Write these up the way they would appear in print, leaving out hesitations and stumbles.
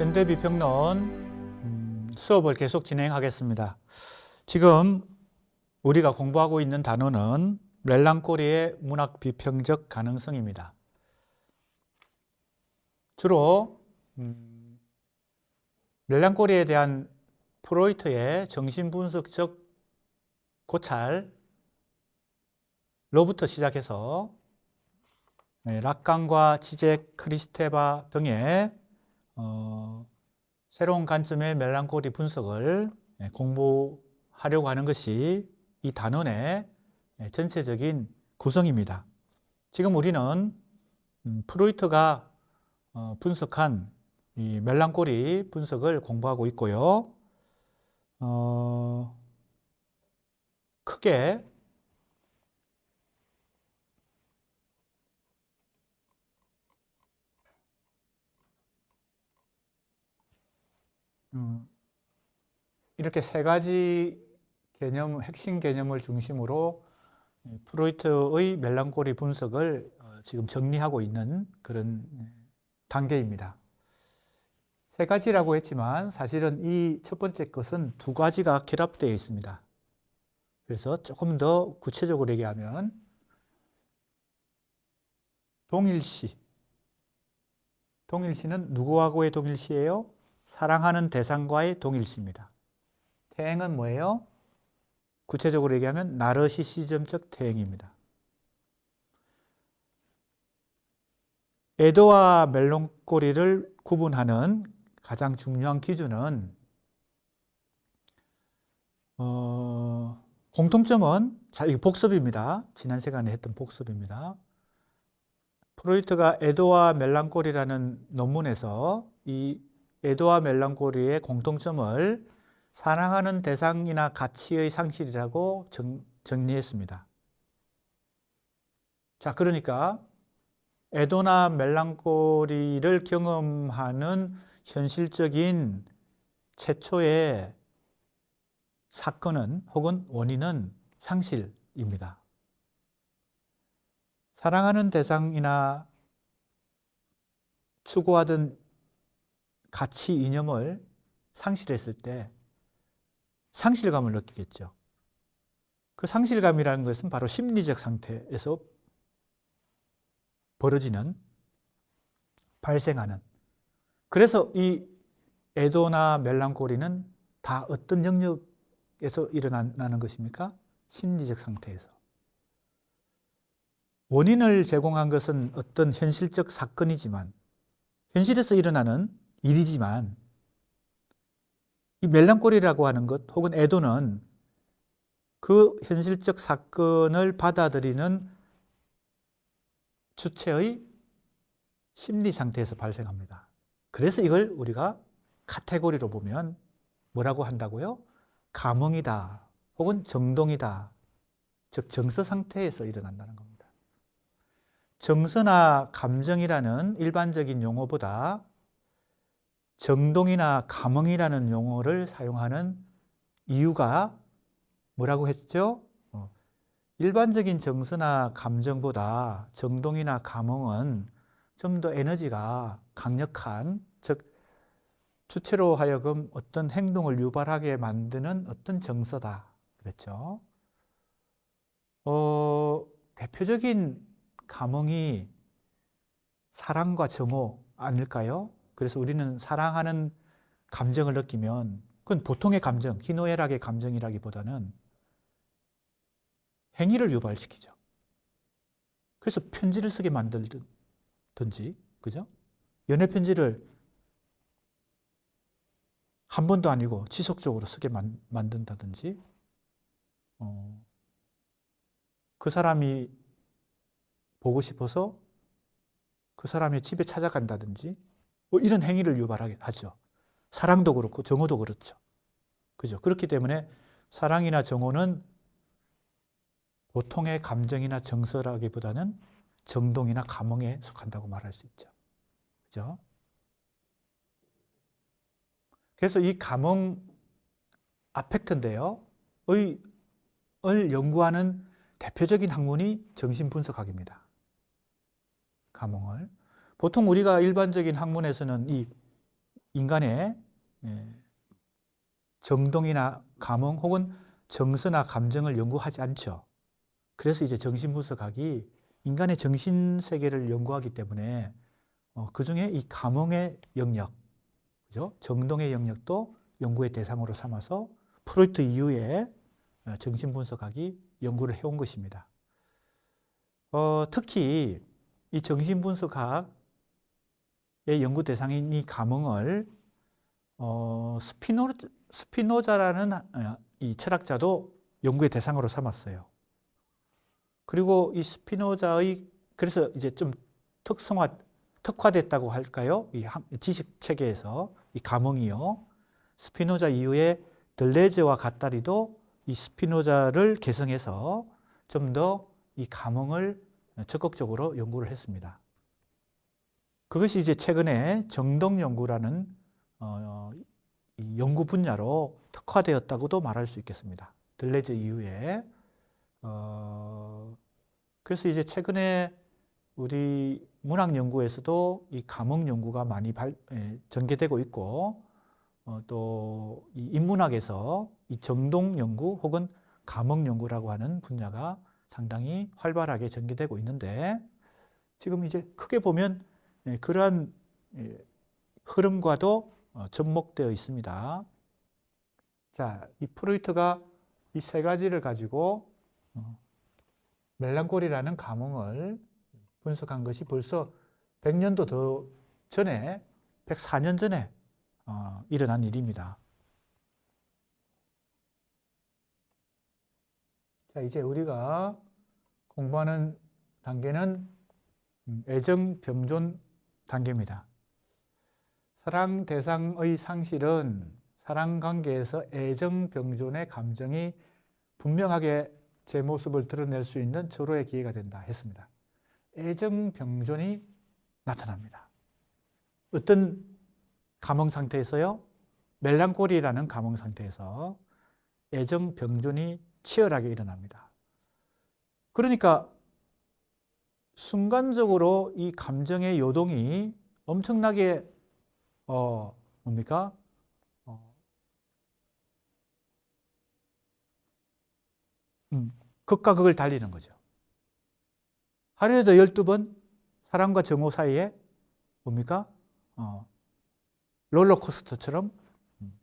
현대비평론 수업을 계속 진행하겠습니다. 지금 우리가 공부하고 있는 단어는 멜랑콜리의 문학비평적 가능성입니다. 주로 멜랑콜리에 대한 프로이트의 정신분석적 고찰로부터 시작해서 락강과 지젝, 크리스테바 등의 새로운 관점의 멜랑콜리 분석을 공부하려고 하는 것이 이 단원의 전체적인 구성입니다. 지금 우리는 프로이트가 분석한 이 멜랑콜리 분석을 공부하고 있고요. 크게 이렇게 세 가지 개념, 핵심 개념을 중심으로 프로이트의 멜랑콜리 분석을 지금 정리하고 있는 그런 단계입니다. 세 가지라고 했지만 사실은 이 첫 번째 것은 두 가지가 결합되어 있습니다. 그래서 조금 더 구체적으로 얘기하면 동일시. 동일시는 누구하고의 동일시예요? 사랑하는 대상과의 동일시입니다. 태행은 뭐예요? 구체적으로 얘기하면 나르시시즘적 태행입니다. 애도와 멜랑콜리를 구분하는 가장 중요한 기준은 공통점은 이거 복습입니다. 지난 시간에 했던 복습입니다. 프로이트가 애도와 멜랑콜리라는 논문에서 이 애도와 멜랑콜리의 공통점을 사랑하는 대상이나 가치의 상실이라고 정리했습니다. 자, 그러니까 애도나 멜랑콜리를 경험하는 현실적인 최초의 사건은 혹은 원인은 상실입니다. 사랑하는 대상이나 추구하던 가치 이념을 상실했을 때 상실감을 느끼겠죠. 그 상실감이라는 것은 바로 심리적 상태에서 벌어지는, 발생하는. 그래서 이 애도나 멜랑콜리는 다 어떤 영역에서 일어나는 것입니까? 심리적 상태에서. 원인을 제공한 것은 어떤 현실적 사건이지만, 현실에서 일어나는 일이지만, 이 멜랑콜리라고 하는 것 혹은 애도는 그 현실적 사건을 받아들이는 주체의 심리 상태에서 발생합니다. 그래서 이걸 우리가 카테고리로 보면 뭐라고 한다고요? 감흥이다 혹은 정동이다. 즉 정서 상태에서 일어난다는 겁니다. 정서나 감정이라는 일반적인 용어보다 정동이나 감흥이라는 용어를 사용하는 이유가 뭐라고 했죠? 일반적인 정서나 감정보다 정동이나 감흥은 좀 더 에너지가 강력한, 즉 주체로 하여금 어떤 행동을 유발하게 만드는 어떤 정서다 그랬죠. 대표적인 감흥이 사랑과 정오 아닐까요? 그래서 우리는 사랑하는 감정을 느끼면 그건 보통의 감정, 희노애락의 감정이라기보다는 행위를 유발시키죠. 그래서 편지를 쓰게 만들든지, 그죠? 연애 편지를 한 번도 아니고 지속적으로 쓰게 만든다든지, 그 사람이 보고 싶어서 그 사람의 집에 찾아간다든지, 뭐 이런 행위를 유발하게 하죠. 사랑도 그렇고 정오도 그렇죠. 그죠? 그렇기 때문에 사랑이나 정오는 보통의 감정이나 정서라기보다는 정동이나 감흥에 속한다고 말할 수 있죠. 그죠? 그래서 이 감흥 아펙트인데요. 을 연구하는 대표적인 학문이 정신분석학입니다. 감흥을. 보통 우리가 일반적인 학문에서는 이 인간의 정동이나 감흥 혹은 정서나 감정을 연구하지 않죠. 그래서 이제 정신분석학이 인간의 정신세계를 연구하기 때문에 그 중에 이 감흥의 영역, 그죠? 정동의 영역도 연구의 대상으로 삼아서 프로이트 이후에 정신분석학이 연구를 해온 것입니다. 특히 이 정신분석학의 연구 대상인 이 감흥을 스피노자라는 이 철학자도 연구의 대상으로 삼았어요. 그리고 이 스피노자의 그래서 이제 좀 특화됐다고 할까요? 이 지식 체계에서 이 감흥이요. 스피노자 이후에 들레즈와 가tta리도 이 스피노자를 계승해서 좀 더 이 감흥을 적극적으로 연구를 했습니다. 그것이 이제 최근에 정동 연구라는 이 연구 분야로 특화되었다고도 말할 수 있겠습니다. 들레즈 이후에 그래서 이제 최근에 우리 문학 연구에서도 이 감흥 연구가 많이 전개되고 있고 또 이 인문학에서 이 정동 연구 혹은 감흥 연구라고 하는 분야가 상당히 활발하게 전개되고 있는데 지금 이제 크게 보면 그러한 흐름과도 접목되어 있습니다. 자, 이 프로이트가 이 세 가지를 가지고 멜랑콜리라는 감흥을 분석한 것이 벌써 100년도 더 전에 104년 전에 일어난 일입니다. 자, 이제 우리가 공부하는 단계는 애정병존 단계입니다. 사랑 대상의 상실은 사랑관계에서 애정병존의 감정이 분명하게 제 모습을 드러낼 수 있는 절호의 기회가 된다 했습니다. 애정병존이 나타납니다. 어떤 감흥 상태에서요? 멜랑콜리라는 감흥 상태에서 애정병존이 치열하게 일어납니다. 그러니까 순간적으로 이 감정의 요동이 엄청나게 뭡니까? 극과 극을 달리는 거죠. 하루에도 12번 사랑과 정오 사이에 뭡니까? 롤러코스터처럼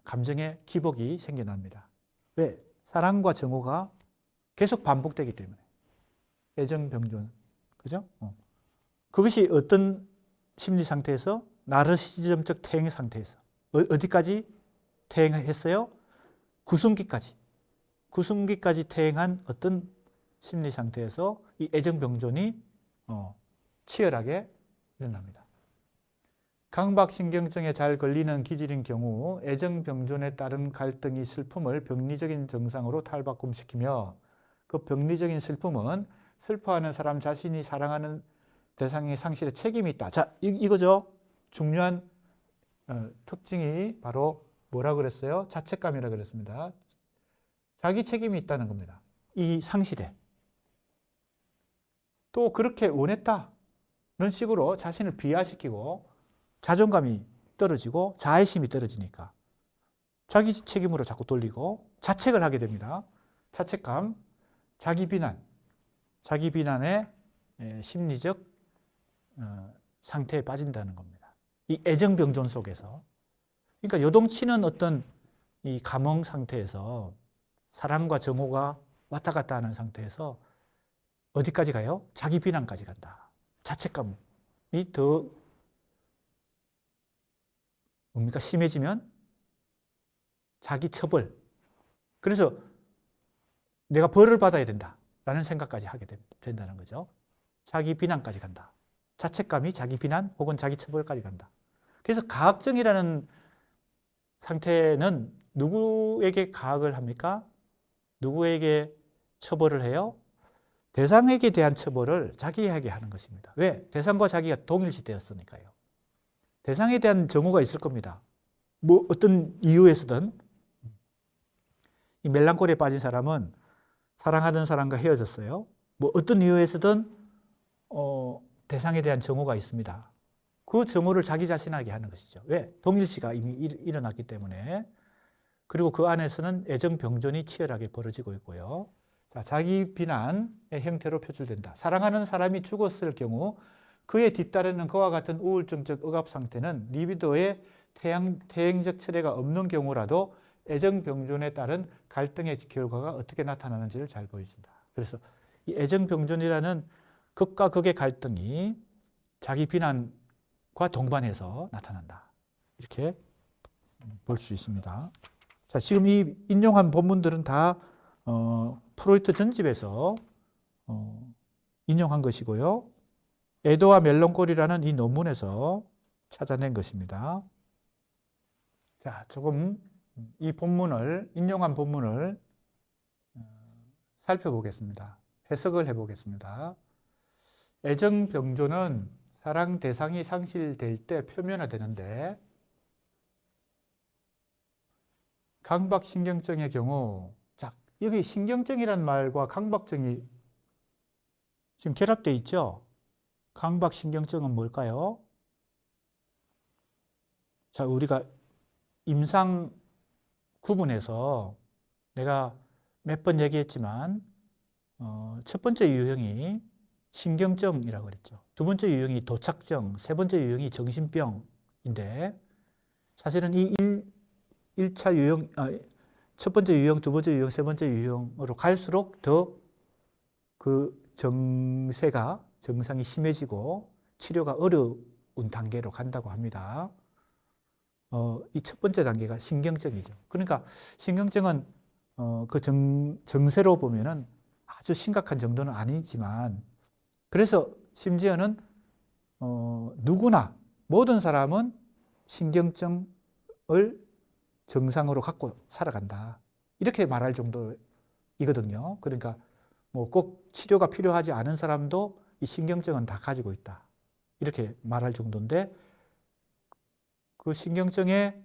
감정의 기복이 생겨납니다. 왜? 사랑과 정오가 계속 반복되기 때문에. 애정병존. 그죠? 그것이 어떤 심리 상태에서? 나르시즘적 퇴행 상태에서. 어디까지 퇴행했어요? 구승기까지. 구승기까지 퇴행한 어떤 심리 상태에서 이 애정병존이 치열하게 일어납니다. 강박신경증에 잘 걸리는 기질인 경우 애정병존에 따른 갈등이 슬픔을 병리적인 증상으로 탈바꿈시키며 그 병리적인 슬픔은 슬퍼하는 사람 자신이 사랑하는 대상의 상실에 책임이 있다. 자, 이거죠. 중요한 특징이 바로 뭐라 그랬어요? 자책감이라 그랬습니다. 자기 책임이 있다는 겁니다. 이 상실에. 또 그렇게 원했다는 식으로 자신을 비하시키고 자존감이 떨어지고 자애심이 떨어지니까 자기 책임으로 자꾸 돌리고 자책을 하게 됩니다. 자책감, 자기 비난, 자기 비난의 심리적 상태에 빠진다는 겁니다. 이 애정병존 속에서. 그러니까 요동치는 어떤 이 감흥 상태에서 사랑과 정오가 왔다 갔다 하는 상태에서 어디까지 가요? 자기 비난까지 간다. 자책감이 더 뭡니까? 심해지면 자기 처벌. 그래서 내가 벌을 받아야 된다라는 생각까지 하게 된다는 거죠. 자기 비난까지 간다. 자책감이 자기 비난 혹은 자기 처벌까지 간다. 그래서 가학증이라는 상태는 누구에게 가학을 합니까? 누구에게 처벌을 해요? 대상에게 대한 처벌을 자기에게 하는 것입니다. 왜? 대상과 자기가 동일시되었으니까요. 대상에 대한 정오가 있을 겁니다. 뭐 어떤 이유에서든 이 멜랑콜리에 빠진 사람은 사랑하던 사람과 헤어졌어요. 뭐 어떤 이유에서든 대상에 대한 정오가 있습니다. 그 정오를 자기 자신에게 하는 것이죠. 왜? 동일시가 이미 일어났기 때문에. 그리고 그 안에서는 애정병존이 치열하게 벌어지고 있고요. 자, 자기 비난의 형태로 표출된다. 사랑하는 사람이 죽었을 경우 그에 뒤따르는 그와 같은 우울증적 억압 상태는 리비도의 태행적 철회가 없는 경우라도 애정병존에 따른 갈등의 결과가 어떻게 나타나는지를 잘 보여준다. 그래서 이 애정병존이라는 극과 극의 갈등이 자기 비난과 동반해서 나타난다. 이렇게 볼 수 있습니다. 자, 지금 이 인용한 본문들은 다 프로이트 전집에서 인용한 것이고요. 애도와 멜론콜이라는 이 논문에서 찾아낸 것입니다. 자, 조금 이 본문을, 인용한 본문을 살펴보겠습니다. 해석을 해보겠습니다. 애정병존은 사랑 대상이 상실될 때 표면화되는데 강박신경증의 경우, 자, 여기 신경증이란 말과 강박증이 지금 결합되어 있죠? 강박신경증은 뭘까요? 자, 우리가 임상 구분해서 내가 몇 번 얘기했지만 첫 번째 유형이 신경증이라고 그랬죠. 두 번째 유형이 도착증, 세 번째 유형이 정신병인데 사실은 이 1차 유형, 첫 번째 유형, 두 번째 유형, 세 번째 유형으로 갈수록 더 그 증상이 심해지고 치료가 어려운 단계로 간다고 합니다. 이 첫 번째 단계가 신경증이죠. 그러니까 신경증은 그 정세로 보면은 아주 심각한 정도는 아니지만 그래서 심지어는 누구나 모든 사람은 신경증을 정상으로 갖고 살아간다. 이렇게 말할 정도이거든요. 그러니까 뭐 꼭 치료가 필요하지 않은 사람도 이 신경증은 다 가지고 있다. 이렇게 말할 정도인데 그 신경증의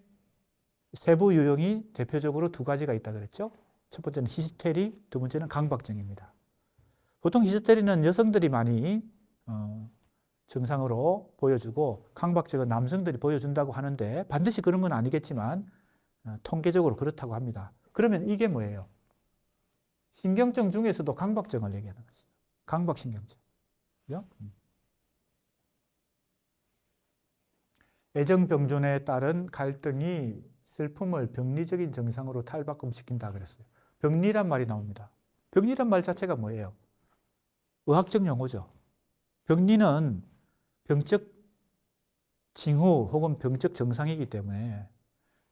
세부 유형이 대표적으로 두 가지가 있다 그랬죠. 첫 번째는 히스테리, 두 번째는 강박증입니다. 보통 히스테리는 여성들이 많이 증상으로 보여주고 강박증은 남성들이 보여준다고 하는데 반드시 그런 건 아니겠지만 통계적으로 그렇다고 합니다. 그러면 이게 뭐예요? 신경증 중에서도 강박증을 얘기하는 것이죠. 강박신경증. 그죠? 애정병존에 따른 갈등이 슬픔을 병리적인 증상으로 탈바꿈시킨다 그랬어요. 병리란 말이 나옵니다. 병리란 말 자체가 뭐예요? 의학적 용어죠. 병리는 병적 징후 혹은 병적 증상이기 때문에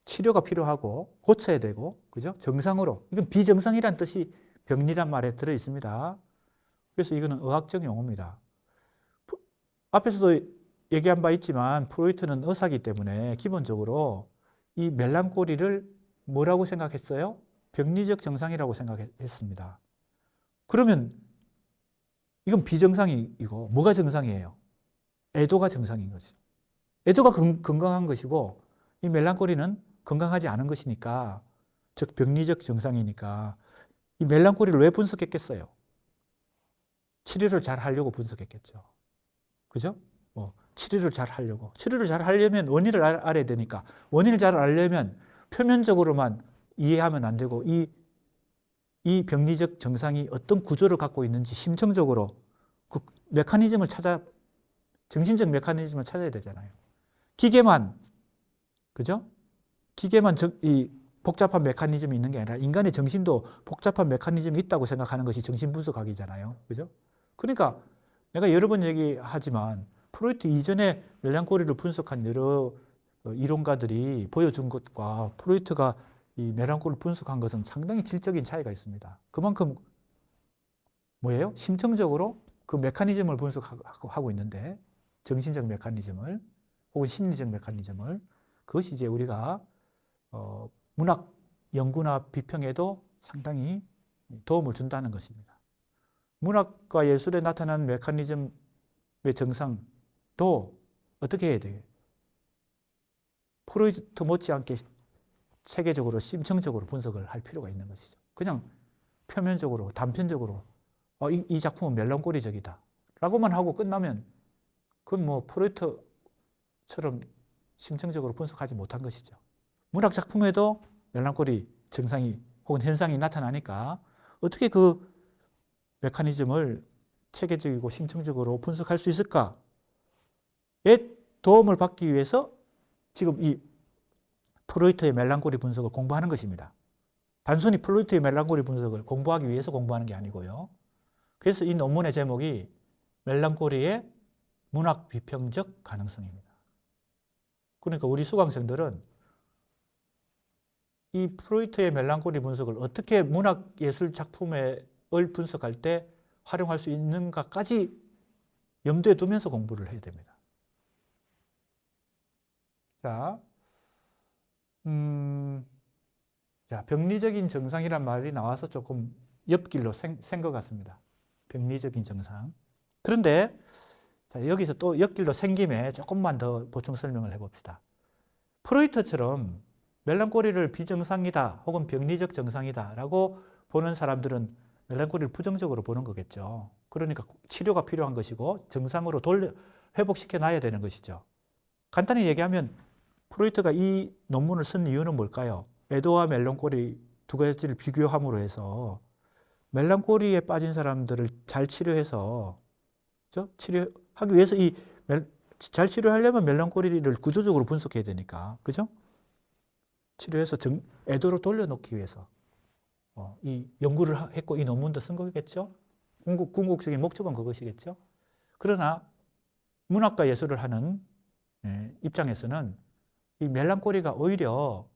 치료가 필요하고 고쳐야 되고, 그죠? 정상으로. 이건 비정상이란 뜻이 병리란 말에 들어 있습니다. 그래서 이거는 의학적 용어입니다. 앞에서도 얘기한 바 있지만 프로이트는 의사이기 때문에 기본적으로 이 멜랑콜리를 뭐라고 생각했어요? 병리적 증상이라고 생각했습니다. 그러면 이건 비정상이고 뭐가 정상이에요? 애도가 정상인 거죠. 애도가 건강한 것이고 이 멜랑콜리는 건강하지 않은 것이니까, 즉 병리적 증상이니까 이 멜랑콜리를 왜 분석했겠어요? 치료를 잘 하려고 분석했겠죠. 그죠? 치료를 잘 하려고. 치료를 잘 하려면 원인을 알아야 되니까 원인을 잘 알려면 표면적으로만 이해하면 안 되고 이 병리적 증상이 어떤 구조를 갖고 있는지 심층적으로 그 메커니즘을 정신적 메커니즘을 찾아야 되잖아요. 기계만, 그죠? 기계만 이 복잡한 메커니즘이 있는 게 아니라 인간의 정신도 복잡한 메커니즘이 있다고 생각하는 것이 정신분석학이잖아요. 그죠? 그러니까 내가 여러 번 얘기하지만 프로이트 이전에 멜랑콜리를 분석한 여러 이론가들이 보여준 것과 프로이트가 이 멜랑콜리를 분석한 것은 상당히 질적인 차이가 있습니다. 그만큼 뭐예요? 심층적으로 그 메커니즘을 분석하고 있는데 정신적 메커니즘을 혹은 심리적 메커니즘을 그것이 이제 우리가 문학 연구나 비평에도 상당히 도움을 준다는 것입니다. 문학과 예술에 나타난 메커니즘의 정상도 어떻게 해야 돼요? 프로이트 못지않게 체계적으로 심층적으로 분석을 할 필요가 있는 것이죠. 그냥 표면적으로 단편적으로 이 작품은 멜랑콜리적이다 라고만 하고 끝나면 그건 뭐 프로이트 심층적으로 분석하지 못한 것이죠. 문학 작품에도 멜랑콜리 증상이 혹은 현상이 나타나니까 어떻게 그 메커니즘을 체계적이고 심층적으로 분석할 수 있을까에 도움을 받기 위해서 지금 이 프로이트의 멜랑콜리 분석을 공부하는 것입니다. 단순히 프로이트의 멜랑콜리 분석을 공부하기 위해서 공부하는 게 아니고요. 그래서 이 논문의 제목이 멜랑콜리의 문학 비평적 가능성입니다. 그러니까 우리 수강생들은 이 프로이트의 멜랑콜리 분석을 어떻게 문학 예술 작품을 분석할 때 활용할 수 있는가까지 염두에 두면서 공부를 해야 됩니다. 자, 병리적인 정상이란 말이 나와서 조금 옆길로 샌 것 같습니다. 병리적인 정상. 그런데 자, 여기서 또 옆길로 샌 김에 조금만 더 보충 설명을 해봅시다. 프로이트처럼 멜랑콜리를 비정상이다 혹은 병리적 정상이다 라고 보는 사람들은 멜랑콜리를 부정적으로 보는 거겠죠. 그러니까 치료가 필요한 것이고 정상으로 회복시켜 놔야 되는 것이죠. 간단히 얘기하면 프로이트가 이 논문을 쓴 이유는 뭘까요? 애도와 멜랑콜리 두 가지를 비교함으로 해서 멜랑콜리에 빠진 사람들을 잘 치료해서 치료하기 위해서 잘 치료하려면 멜랑콜리를 구조적으로 분석해야 되니까, 그죠? 치료해서 애도로 돌려놓기 위해서 이 연구를 했고 이 논문도 쓴 거겠죠? 궁극적인 목적은 그것이겠죠? 그러나 문학과 예술을 하는 입장에서는 이 멜랑콜리가 오히려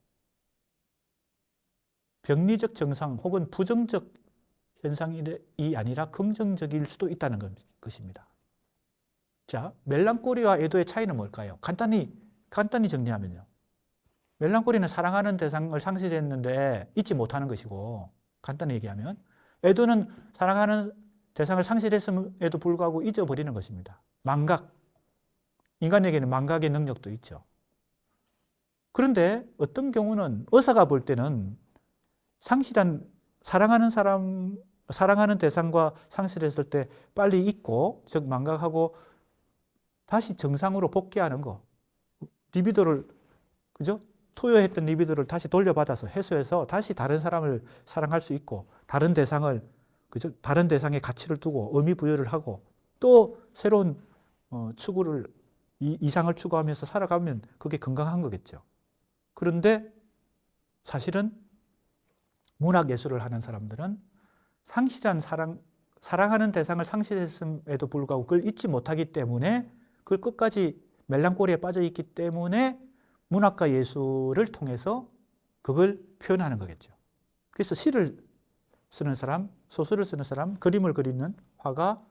병리적 정상 혹은 부정적 현상이 아니라 긍정적일 수도 있다는 것입니다. 자, 멜랑콜리와 애도의 차이는 뭘까요? 간단히 정리하면요. 멜랑콜리는 사랑하는 대상을 상실했는데 잊지 못하는 것이고, 간단히 얘기하면 애도는 사랑하는 대상을 상실했음에도 불구하고 잊어버리는 것입니다. 망각. 인간에게는 망각의 능력도 있죠. 그런데 어떤 경우는 의사가 볼 때는 사랑하는 대상과 상실했을 때 빨리 잊고, 즉 망각하고 다시 정상으로 복귀하는 거. 리비도를, 그죠? 투여했던 리비도를 다시 돌려받아서 해소해서 다시 다른 사람을 사랑할 수 있고, 다른 대상을, 그죠? 다른 대상의 가치를 두고 의미 부여를 하고 또 새로운 이상을 추구하면서 살아가면 그게 건강한 거겠죠. 그런데 사실은 문학 예술을 하는 사람들은 사랑하는 대상을 상실했음에도 불구하고 그걸 잊지 못하기 때문에 그걸 끝까지 멜랑콜리에 빠져 있기 때문에 문학과 예술을 통해서 그걸 표현하는 거겠죠. 그래서 시를 쓰는 사람, 소설을 쓰는 사람, 그림을 그리는 화가,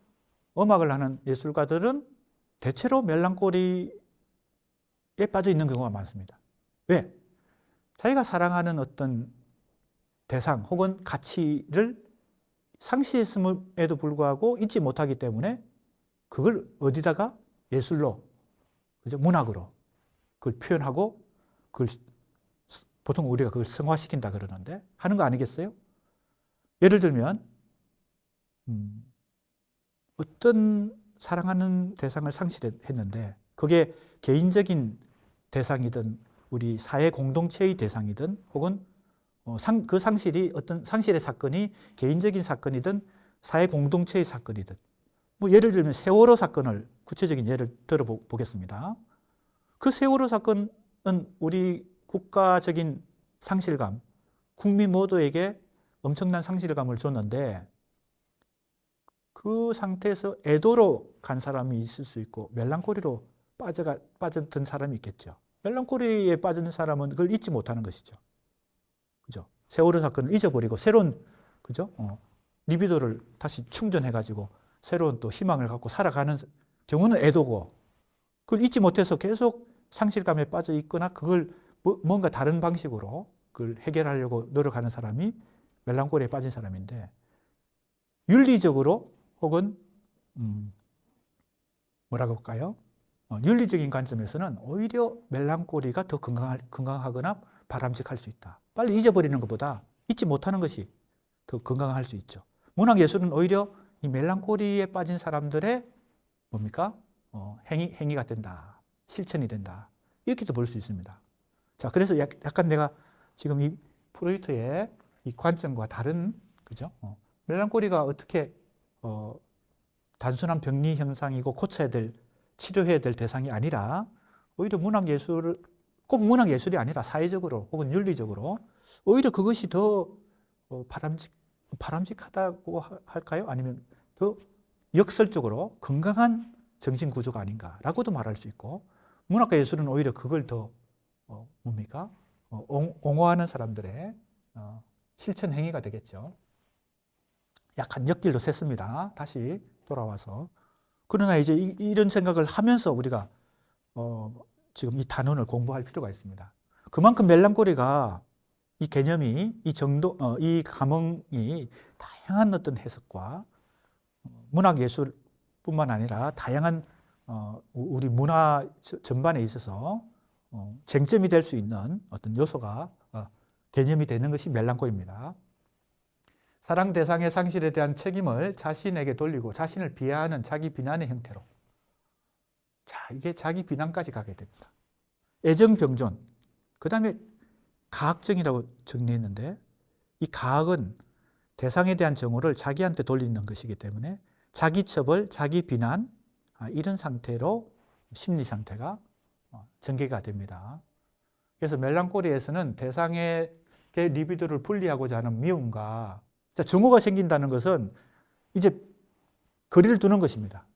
음악을 하는 예술가들은 대체로 멜랑콜리에 빠져 있는 경우가 많습니다. 왜? 자기가 사랑하는 어떤 대상 혹은 가치를 상실했음에도 불구하고 잊지 못하기 때문에 그걸 어디다가 예술로, 그죠? 문학으로 그걸 표현하고 그걸 보통 우리가 그걸 승화시킨다 그러는데 하는 거 아니겠어요? 예를 들면 어떤 사랑하는 대상을 상실했는데 그게 개인적인 대상이든 우리 사회 공동체의 대상이든 혹은 그 상실이 어떤 상실의 사건이 개인적인 사건이든 사회 공동체의 사건이든 뭐 예를 들면 세월호 사건을 구체적인 예를 들어보겠습니다. 그 세월호 사건은 우리 국가적인 상실감, 국민 모두에게 엄청난 상실감을 줬는데 그 상태에서 애도로 간 사람이 있을 수 있고 멜랑콜리로 빠졌던 사람이 있겠죠. 멜랑콜리에 빠진 사람은 그걸 잊지 못하는 것이죠. 그죠? 세월호 사건을 잊어버리고 새로운, 그죠? 리비도를 다시 충전해가지고 새로운 또 희망을 갖고 살아가는 경우는 애도고, 그걸 잊지 못해서 계속 상실감에 빠져 있거나 그걸 뭔가 다른 방식으로 그걸 해결하려고 노력하는 사람이 멜랑콜리에 빠진 사람인데, 윤리적으로 혹은 뭐라고 할까요? 윤리적인 관점에서는 오히려 멜랑콜리가 더 건강하거나 바람직할 수 있다. 빨리 잊어버리는 것보다 잊지 못하는 것이 더 건강할 수 있죠. 문학예술은 오히려 이 멜랑콜리에 빠진 사람들의 뭡니까? 행위가 된다. 실천이 된다. 이렇게도 볼 수 있습니다. 자, 그래서 약간 내가 지금 이 프로이트의 이 관점과 다른, 그죠? 멜랑콜리가 어떻게 단순한 병리 현상이고 고쳐야 될, 치료해야 될 대상이 아니라 오히려 문학예술을, 꼭 문학예술이 아니라 사회적으로 혹은 윤리적으로 오히려 그것이 더 바람직하다고 할까요? 아니면 더 역설적으로 건강한 정신구조가 아닌가라고도 말할 수 있고, 문학과 예술은 오히려 그걸 더 뭡니까? 옹호하는 사람들의 실천 행위가 되겠죠. 약간 엿길로 샜습니다. 다시 돌아와서. 그러나 이제 이런 생각을 하면서 우리가 지금 이 단원을 공부할 필요가 있습니다. 그만큼 멜랑콜리가 이 개념이, 이 정도, 이 감흥이 다양한 어떤 해석과 문학예술뿐만 아니라 다양한 우리 문화 전반에 있어서 쟁점이 될 수 있는 어떤 요소가 개념이 되는 것이 멜랑콜리입니다. 사랑 대상의 상실에 대한 책임을 자신에게 돌리고 자신을 비하하는 자기 비난의 형태로. 자, 이게 자기 비난까지 가게 됩니다. 애정병존. 그 다음에 가학정이라고 정리했는데, 이 가학은 대상에 대한 정오를 자기한테 돌리는 것이기 때문에 자기 처벌, 자기 비난, 이런 상태로 심리 상태가 전개가 됩니다. 그래서 멜랑콜리에서는 대상에게 리비도를 분리하고자 하는 미움과, 증오가 생긴다는 것은 이제 거리를 두는 것입니다.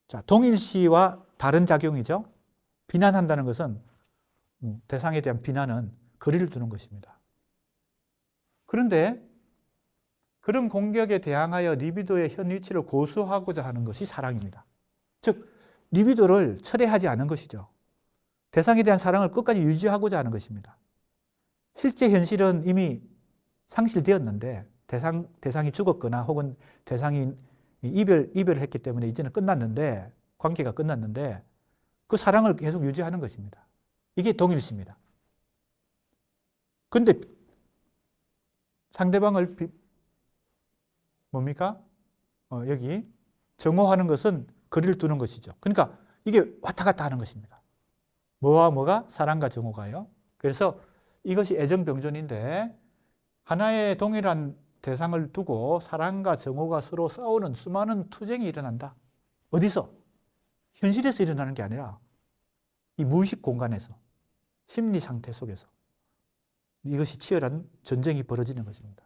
자, 동일시와 다른 작용이죠. 비난한다는 것은, 대상에 대한 비난은 거리를 두는 것입니다. 그런데 그런 공격에 대항하여 리비도의 현 위치를 고수하고자 하는 것이 사랑입니다. 즉, 리비도를 철회하지 않은 것이죠. 대상에 대한 사랑을 끝까지 유지하고자 하는 것입니다. 실제 현실은 이미 상실되었는데, 대상이 죽었거나 혹은 대상이 이별을 했기 때문에 이제는 끝났는데, 관계가 끝났는데, 그 사랑을 계속 유지하는 것입니다. 이게 동일시입니다. 그런데 상대방을 뭡니까? 여기 정오하는 것은 거리를 두는 것이죠. 그러니까 이게 왔다 갔다 하는 것입니다. 뭐와 뭐가? 사랑과 정오가요. 그래서 이것이 애정병존인데, 하나의 동일한 대상을 두고 사랑과 정오가 서로 싸우는 수많은 투쟁이 일어난다. 어디서? 현실에서 일어나는 게 아니라 이 무의식 공간에서, 심리 상태 속에서 이것이 치열한 전쟁이 벌어지는 것입니다.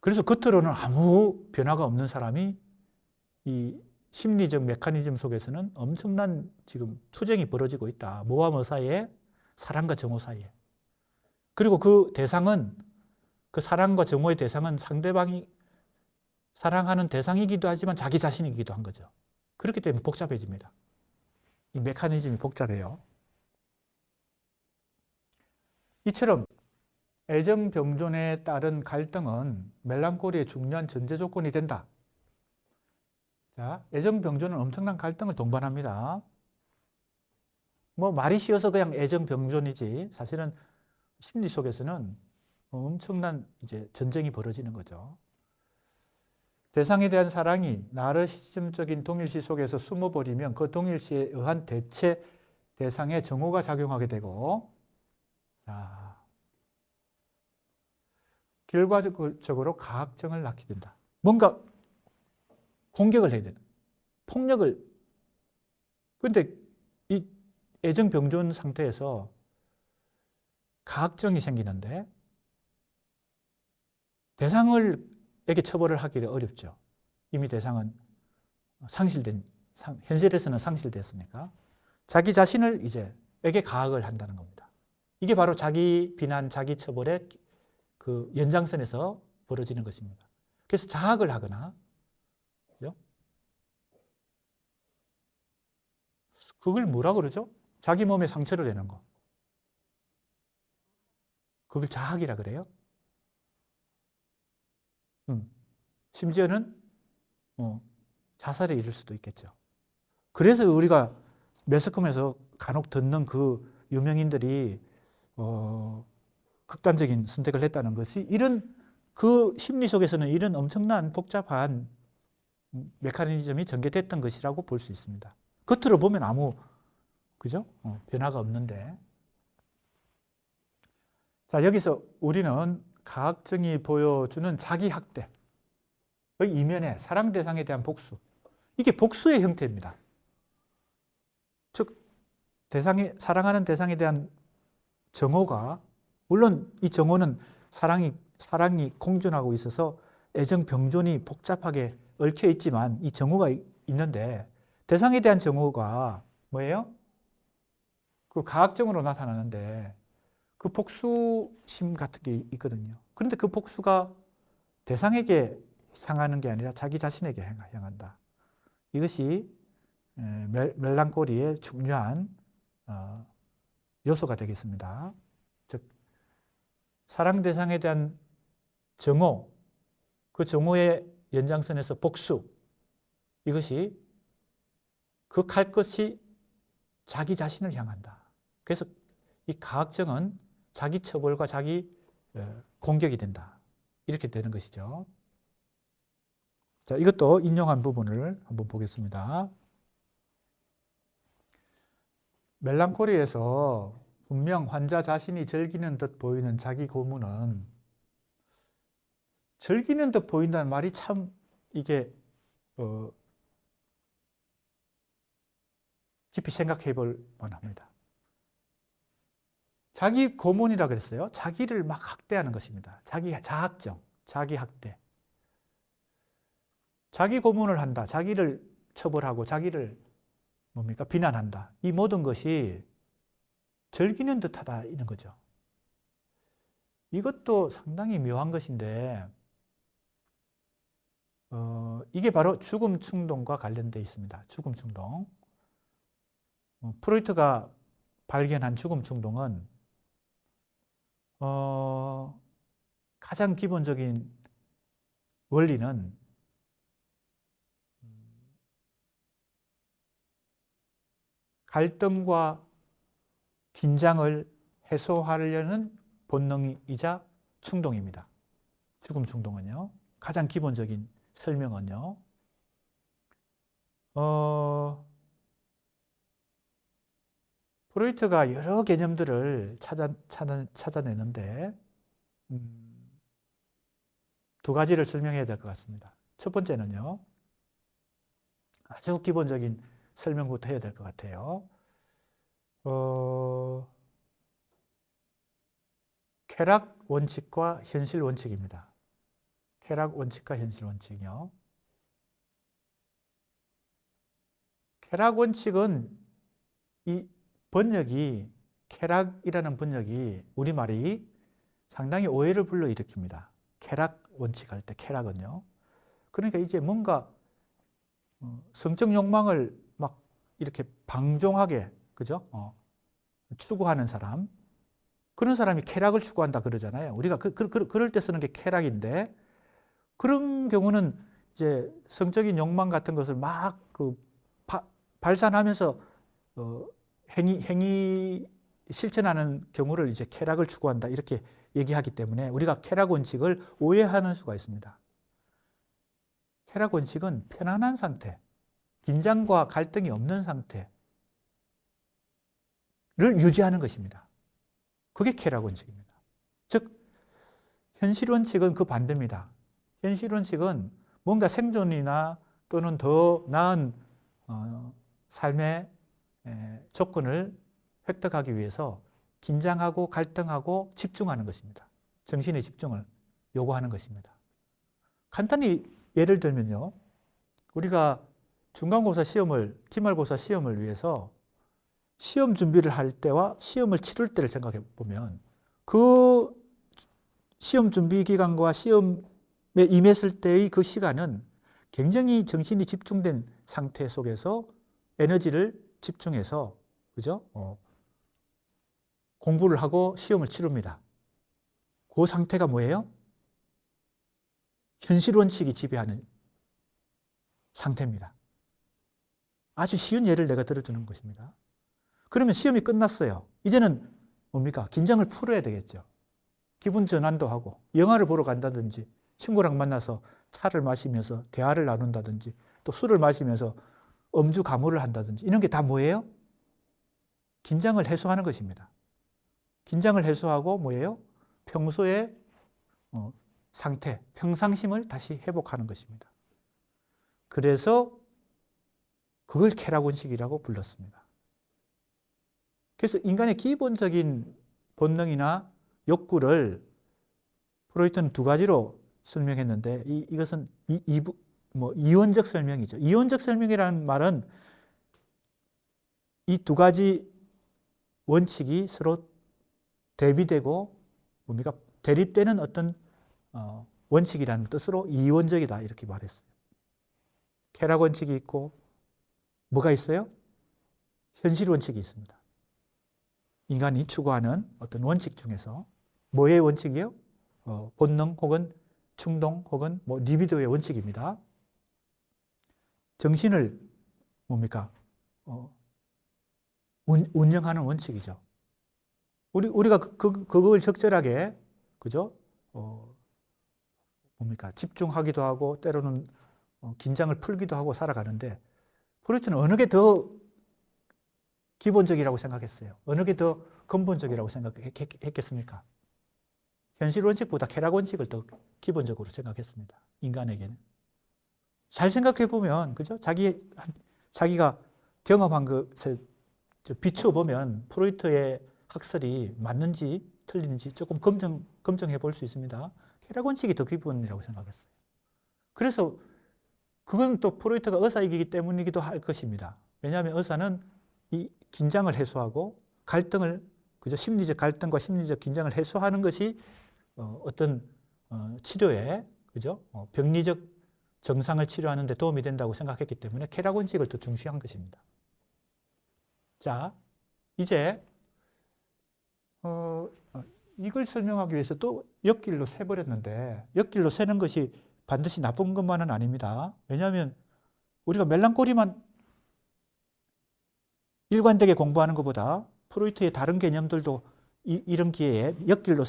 그래서 겉으로는 아무 변화가 없는 사람이 이 심리적 메커니즘 속에서는 엄청난 지금 투쟁이 벌어지고 있다. 뭐와 뭐 사이에? 사랑과 정오 사이에. 그리고 그 대상은, 그 사랑과 정오의 대상은 상대방이 사랑하는 대상이기도 하지만 자기 자신이기도 한 거죠. 그렇기 때문에 복잡해집니다. 이 메커니즘이 복잡해요. 이처럼 애정병존에 따른 갈등은 멜랑콜리의 중요한 전제 조건이 된다. 자, 애정병존은 엄청난 갈등을 동반합니다. 뭐 말이 쉬워서 그냥 애정병존이지, 사실은 심리 속에서는 엄청난 이제 전쟁이 벌어지는 거죠. 대상에 대한 사랑이 나르시즘적인 동일시 속에서 숨어버리면 그 동일시에 의한 대체 대상의 정오가 작용하게 되고, 자, 결과적으로 가학정을 낳게 된다. 뭔가 공격을 해야 되는, 폭력을. 그런데 이 애정병존 상태에서 가학정이 생기는데 대상에게 처벌을 하기가 어렵죠. 이미 대상은 현실에서는 상실됐으니까 자기 자신을 에게 가학을 한다는 겁니다. 이게 바로 자기 비난, 자기 처벌의 그 연장선에서 벌어지는 것입니다. 그래서 자학을 하거나, 그죠? 그걸 뭐라고 그러죠? 자기 몸에 상처를 내는 거. 그걸 자학이라 그래요. 심지어는 자살에 이를 수도 있겠죠. 그래서 우리가 매스컴에서 간혹 듣는 그 유명인들이 극단적인 선택을 했다는 것이, 이런 그 심리 속에서는 이런 엄청난 복잡한 메커니즘이 전개됐던 것이라고 볼 수 있습니다. 겉으로 보면 아무 그죠? 변화가 없는데. 자, 여기서 우리는 가학증이 보여주는 자기 학대의 이면에 사랑 대상에 대한 복수. 이게 복수의 형태입니다. 즉, 사랑하는 대상에 대한 정오가, 물론 이 정오는 사랑이 공존하고 있어서 애정 병존이 복잡하게 얽혀 있지만 이 정오가 있는데, 대상에 대한 정오가 뭐예요? 그 가학적으로 나타나는데 그 복수심 같은 게 있거든요. 그런데 그 복수가 대상에게 향하는 게 아니라 자기 자신에게 향한다. 이것이 멜랑콜리의 중요한 요소가 되겠습니다. 즉, 사랑 대상에 대한 정오, 그 정오의 연장선에서 복수, 이것이 극할 것이 자기 자신을 향한다. 그래서 이 가학정은 자기 처벌과 자기 공격이 된다. 이렇게 되는 것이죠. 자, 이것도 인용한 부분을 한번 보겠습니다. 멜랑콜리에서 분명 환자 자신이 즐기는 듯 보이는 자기 고문은, 즐기는 듯 보인다는 말이 참 이게 깊이 생각해 볼 만합니다. 자기 고문이라 그랬어요. 자기를 막 학대하는 것입니다. 자학정, 자기 학대. 자기 고문을 한다. 자기를 처벌하고 자기를 비난한다. 이 모든 것이 즐기는 듯하다 이런 거죠. 이것도 상당히 묘한 것인데 이게 바로 죽음 충동과 관련되어 있습니다. 죽음 충동. 프로이트가 발견한 죽음 충동은 가장 기본적인 원리는 갈등과 긴장을 해소하려는 본능이자 충동입니다. 죽음 충동은요. 가장 기본적인 설명은요. 프로이트가 여러 개념들을 찾아내는데 두 가지를 설명해야 될 것 같습니다. 첫 번째는요. 아주 기본적인 설명부터 해야 될 것 같아요. 쾌락 원칙과 현실 원칙입니다. 쾌락 원칙과 현실 원칙이요. 쾌락 원칙은 이 번역이, 쾌락이라는 번역이 우리말이 상당히 오해를 불러일으킵니다. 쾌락 원칙 할 때 쾌락은요. 그러니까 이제 뭔가 성적 욕망을 막 이렇게 방종하게, 그죠? 추구하는 사람, 그런 사람이 쾌락을 추구한다 그러잖아요. 우리가 그럴 때 쓰는 게 쾌락인데, 그런 경우는 이제 성적인 욕망 같은 것을 막 발산하면서 행위 실천하는 경우를 이제 쾌락을 추구한다 이렇게 얘기하기 때문에 우리가 쾌락 원칙을 오해하는 수가 있습니다. 쾌락 원칙은 편안한 상태, 긴장과 갈등이 없는 상태를 유지하는 것입니다. 그게 쾌락 원칙입니다. 즉, 현실 원칙은 그 반대입니다. 현실 원칙은 뭔가 생존이나 또는 더 나은 삶의 조건을 획득하기 위해서 긴장하고 갈등하고 집중하는 것입니다. 정신의 집중을 요구하는 것입니다. 간단히 예를 들면요. 우리가 중간고사 시험을, 기말고사 시험을 위해서 시험 준비를 할 때와 시험을 치를 때를 생각해 보면 그 시험 준비 기간과 시험에 임했을 때의 그 시간은 굉장히 정신이 집중된 상태 속에서 에너지를 집중해서, 그죠? 공부를 하고 시험을 치릅니다. 그 상태가 뭐예요? 현실 원칙이 지배하는 상태입니다. 아주 쉬운 예를 내가 들어주는 것입니다. 그러면 시험이 끝났어요. 이제는 뭡니까? 긴장을 풀어야 되겠죠. 기분 전환도 하고 영화를 보러 간다든지 친구랑 만나서 차를 마시면서 대화를 나눈다든지 또 술을 마시면서 음주 가무를 한다든지 이런 게 다 뭐예요? 긴장을 해소하는 것입니다. 긴장을 해소하고 뭐예요? 평소의 상태, 평상심을 다시 회복하는 것입니다. 그래서 그걸 쾌락원칙이라고 불렀습니다. 그래서 인간의 기본적인 본능이나 욕구를 프로이트는 두 가지로 설명했는데 이것은 이원적 설명이죠. 이원적 설명이라는 말은 이 두 가지 원칙이 서로 대비되고 뭡니까? 대립되는 어떤 원칙이라는 뜻으로 이원적이다 이렇게 말했어요. 쾌락 원칙이 있고 뭐가 있어요? 현실 원칙이 있습니다. 인간이 추구하는 어떤 원칙 중에서 뭐의 원칙이요? 본능 혹은 충동 혹은 리비도의 원칙입니다. 정신을 뭡니까? 운영하는 원칙이죠. 우리가 그걸 적절하게 그죠? 뭡니까? 집중하기도 하고 때로는 긴장을 풀기도 하고 살아가는데 프로이트는 어느 게 더 기본적이라고 생각했어요? 어느 게 더 근본적이라고 생각했겠습니까? 현실 원칙보다 쾌락 원칙을 더 기본적으로 생각했습니다. 인간에게는. 잘 생각해 보면 그죠? 자기가 경험한 것에 비추어 보면 프로이트의 학설이 맞는지 틀리는지 조금 검증해 볼 수 있습니다. 쾌락 원칙이 더 기본이라고 생각했어요. 그래서 그건 또 프로이트가 의사이기 때문이기도 할 것입니다. 왜냐하면 의사는 이 긴장을 해소하고 갈등을 그죠? 심리적 갈등과 심리적 긴장을 해소하는 것이 어떤 치료에 그죠? 병리적 정상을 치료하는 데 도움이 된다고 생각했기 때문에 쾌락 원칙을 더 중시한 것입니다. 자, 이제 이걸 설명하기 위해서 또 옆길로 세버렸는데 옆길로 세는 것이 반드시 나쁜 것만은 아닙니다. 왜냐하면 우리가 멜랑콜리만 일관되게 공부하는 것보다 프로이트의 다른 개념들도 이런 기회에 옆길로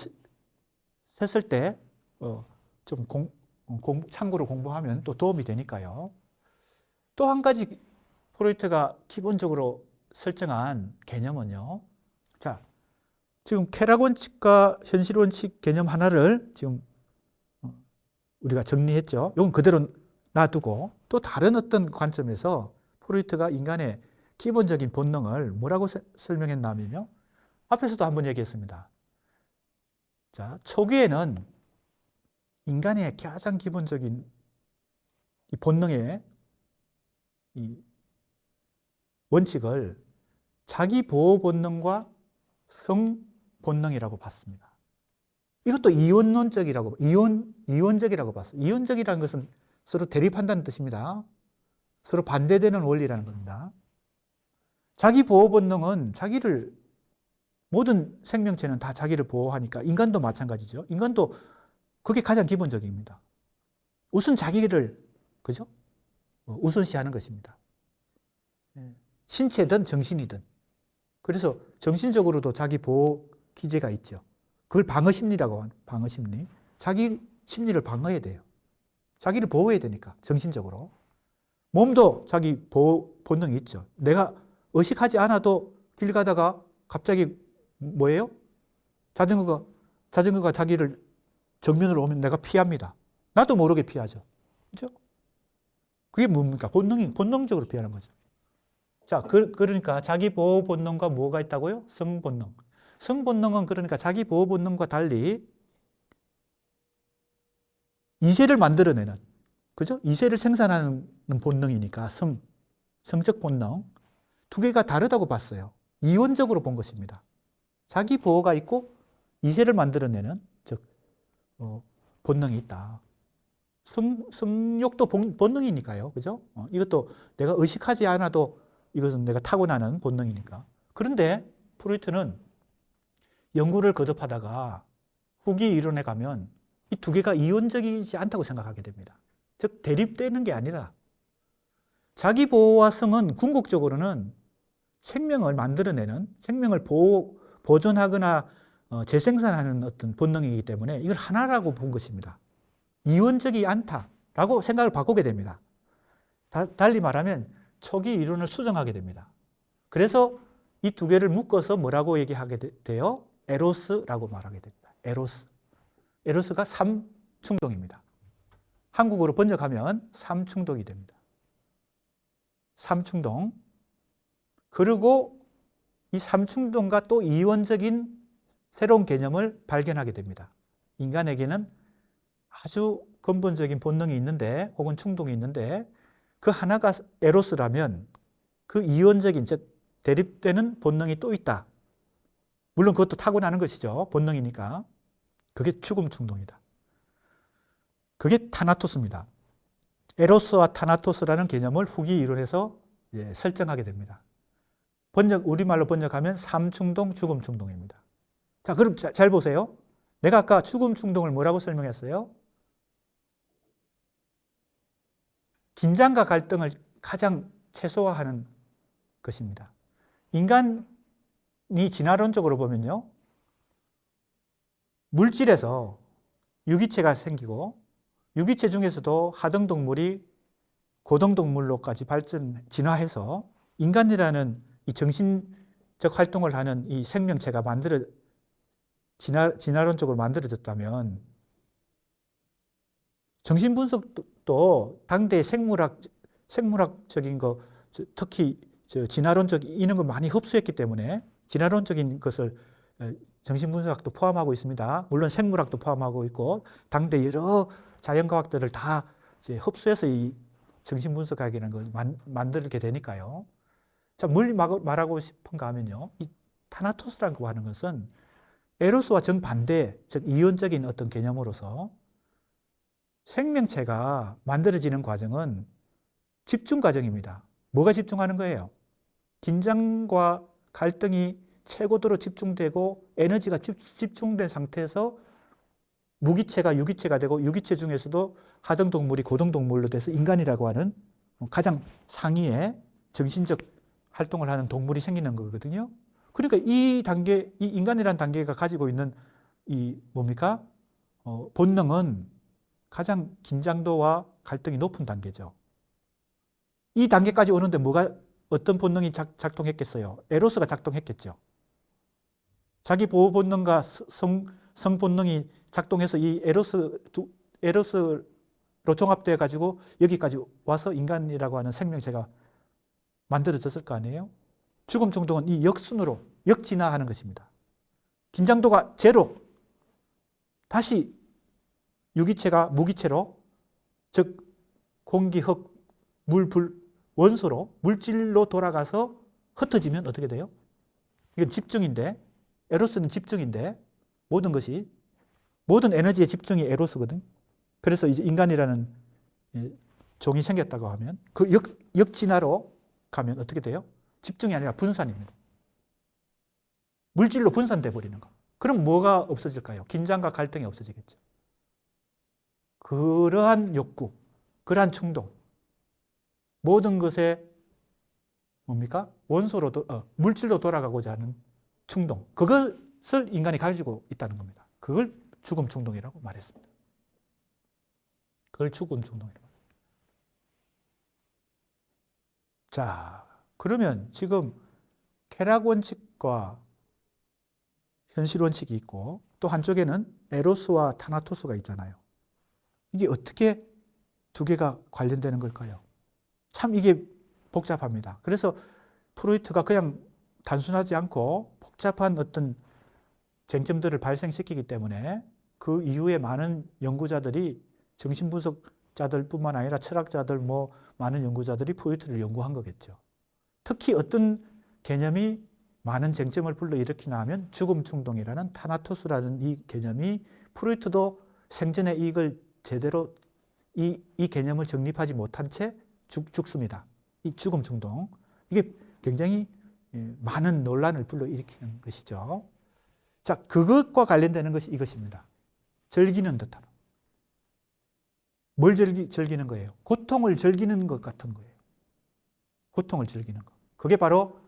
샜을 때 좀 참고로 공부하면 또 도움이 되니까요. 또 한 가지 프로이트가 기본적으로 설정한 개념은요. 자, 지금 쾌락 원칙과 현실 원칙 개념 하나를 지금 우리가 정리했죠. 이건 그대로 놔두고 또 다른 어떤 관점에서 프로이트가 인간의 기본적인 본능을 뭐라고 설명했냐면요. 앞에서도 한번 얘기했습니다. 자, 초기에는 인간의 가장 기본적인 이 본능의 이 원칙을 자기 보호 본능과 성 본능이라고 봤습니다. 이것도 이원적이라고 봤어요. 이원적이라는 것은 서로 대립한다는 뜻입니다. 서로 반대되는 원리라는 겁니다. 자기 보호 본능은 모든 생명체는 다 자기를 보호하니까 인간도 마찬가지죠. 인간도 그게 가장 기본적입니다. 우선 자기를 그죠? 우선시하는 것입니다. 신체든 정신이든. 그래서 정신적으로도 자기 보호 기제가 있죠. 그걸 방어심리라고 하는 방어심리. 자기 심리를 방어해야 돼요. 자기를 보호해야 되니까 정신적으로. 몸도 자기 보호 본능이 있죠. 내가 의식하지 않아도 길 가다가 갑자기 뭐예요? 자전거가 자기를 정면으로 오면 내가 피합니다. 나도 모르게 피하죠. 그죠? 그게 뭡니까? 본능적으로 피하는 거죠. 자, 그러니까 자기 보호 본능과 뭐가 있다고요? 성본능. 성본능은 그러니까 자기 보호 본능과 달리 이세를 만들어내는, 그죠? 이세를 생산하는 본능이니까 성적 본능. 두 개가 다르다고 봤어요. 이원적으로 본 것입니다. 자기 보호가 있고 이세를 만들어내는, 즉 본능이 있다. 성욕도 본능이니까요. 그죠? 이것도 내가 의식하지 않아도 이것은 내가 타고나는 본능이니까. 그런데 프로이트는 연구를 거듭하다가 후기 이론에 가면 이 두 개가 이원적이지 않다고 생각하게 됩니다. 즉 대립되는 게 아니라 자기 보호와 성은 궁극적으로는 생명을 만들어내는, 생명을 보존하거나 재생산하는 어떤 본능이기 때문에 이걸 하나라고 본 것입니다. 이원적이 않다라고 생각을 바꾸게 됩니다. 달리 말하면 초기 이론을 수정하게 됩니다. 그래서 이 두 개를 묶어서 뭐라고 얘기하게 돼요? 에로스라고 말하게 됩니다. 에로스. 에로스가 삼충동입니다. 한국어로 번역하면 삼충동이 됩니다. 삼충동. 그리고 이 삼충동과 또 이원적인 새로운 개념을 발견하게 됩니다. 인간에게는 아주 근본적인 본능이 있는데, 혹은 충동이 있는데, 그 하나가 에로스라면 그 이원적인, 즉 대립되는 본능이 또 있다. 물론 그것도 타고나는 것이죠. 본능이니까. 그게 죽음 충동이다. 그게 타나토스입니다. 에로스와 타나토스라는 개념을 후기 이론에서 설정하게 됩니다. 우리말로 번역하면 삼충동, 죽음 충동입니다. 자, 그럼 잘 보세요. 내가 아까 죽음 충동을 뭐라고 설명했어요? 긴장과 갈등을 가장 최소화하는 것입니다. 인간이 진화론적으로 보면요, 물질에서 유기체가 생기고, 유기체 중에서도 하등동물이 고등동물로까지 진화해서 인간이라는 이 정신적 활동을 하는 이 생명체가 진화론적으로 만들어졌다면, 정신분석도 당대의 생물학적인 거, 특히 진화론적 이런 걸 많이 흡수했기 때문에 진화론적인 것을 정신분석학도 포함하고 있습니다. 물론 생물학도 포함하고 있고, 당대 여러 자연과학들을 다 이제 흡수해서 이 정신분석학이라는 걸 만들게 되니까요. 자, 뭘 말하고 싶은가 하면요, 이 타나토스라고 하는 것은 에로스와 정반대, 즉 이원적인 어떤 개념으로서 생명체가 만들어지는 과정은 집중 과정입니다. 뭐가 집중하는 거예요? 긴장과 갈등이 최고도로 집중되고 에너지가 집중된 상태에서 무기체가 유기체가 되고, 유기체 중에서도 하등동물이 고등동물로 돼서 인간이라고 하는 가장 상위의 정신적 활동을 하는 동물이 생기는 거거든요. 그러니까 이 인간이라는 단계가 가지고 있는 이 뭡니까? 본능은 가장 긴장도와 갈등이 높은 단계죠. 이 단계까지 오는데 어떤 본능이 작동했겠어요? 에로스가 작동했겠죠. 자기 보호 본능과 성 본능이 작동해서 이 에로스로 종합되어 가지고 여기까지 와서 인간이라고 하는 생명체가 만들어졌을 거 아니에요? 죽음 충동은 이 역순으로 역진화하는 것입니다. 긴장도가 제로, 다시 유기체가 무기체로, 즉 공기, 흙, 물, 불, 원소로, 물질로 돌아가서 흩어지면 어떻게 돼요? 이건 집중인데, 에로스는 집중인데, 모든 에너지의 집중이 에로스거든. 그래서 이제 인간이라는 종이 생겼다고 하면 그 역진화로 가면 어떻게 돼요? 집중이 아니라 분산입니다. 물질로 분산돼 버리는 거. 그럼 뭐가 없어질까요? 긴장과 갈등이 없어지겠죠. 그러한 욕구, 그러한 충동, 모든 것에 뭡니까? 물질로 돌아가고자 하는 충동, 그것을 인간이 가지고 있다는 겁니다. 그걸 죽음 충동이라고 말했습니다. 그걸 죽음 충동이라고. 자, 그러면 지금 쾌락 원칙과 현실 원칙이 있고, 또 한쪽에는 에로스와 타나토스가 있잖아요. 이게 어떻게 두 개가 관련되는 걸까요? 참 이게 복잡합니다. 그래서 프로이트가 그냥 단순하지 않고 복잡한 어떤 쟁점들을 발생시키기 때문에 그 이후에 많은 연구자들이, 정신분석자들뿐만 아니라 철학자들, 많은 연구자들이 프로이트를 연구한 거겠죠. 특히 어떤 개념이 많은 쟁점을 불러일으키나 하면 죽음 충동이라는 타나토스라는 이 개념이, 프로이트도 생전에 이걸 제대로 이 개념을 정립하지 못한 채 죽습니다. 이 죽음 충동. 이게 굉장히 많은 논란을 불러일으키는 것이죠. 자, 그것과 관련되는 것이 이것입니다. 즐기는 듯함. 뭘 즐기는 거예요? 고통을 즐기는 것 같은 거예요. 고통을 즐기는 것. 그게 바로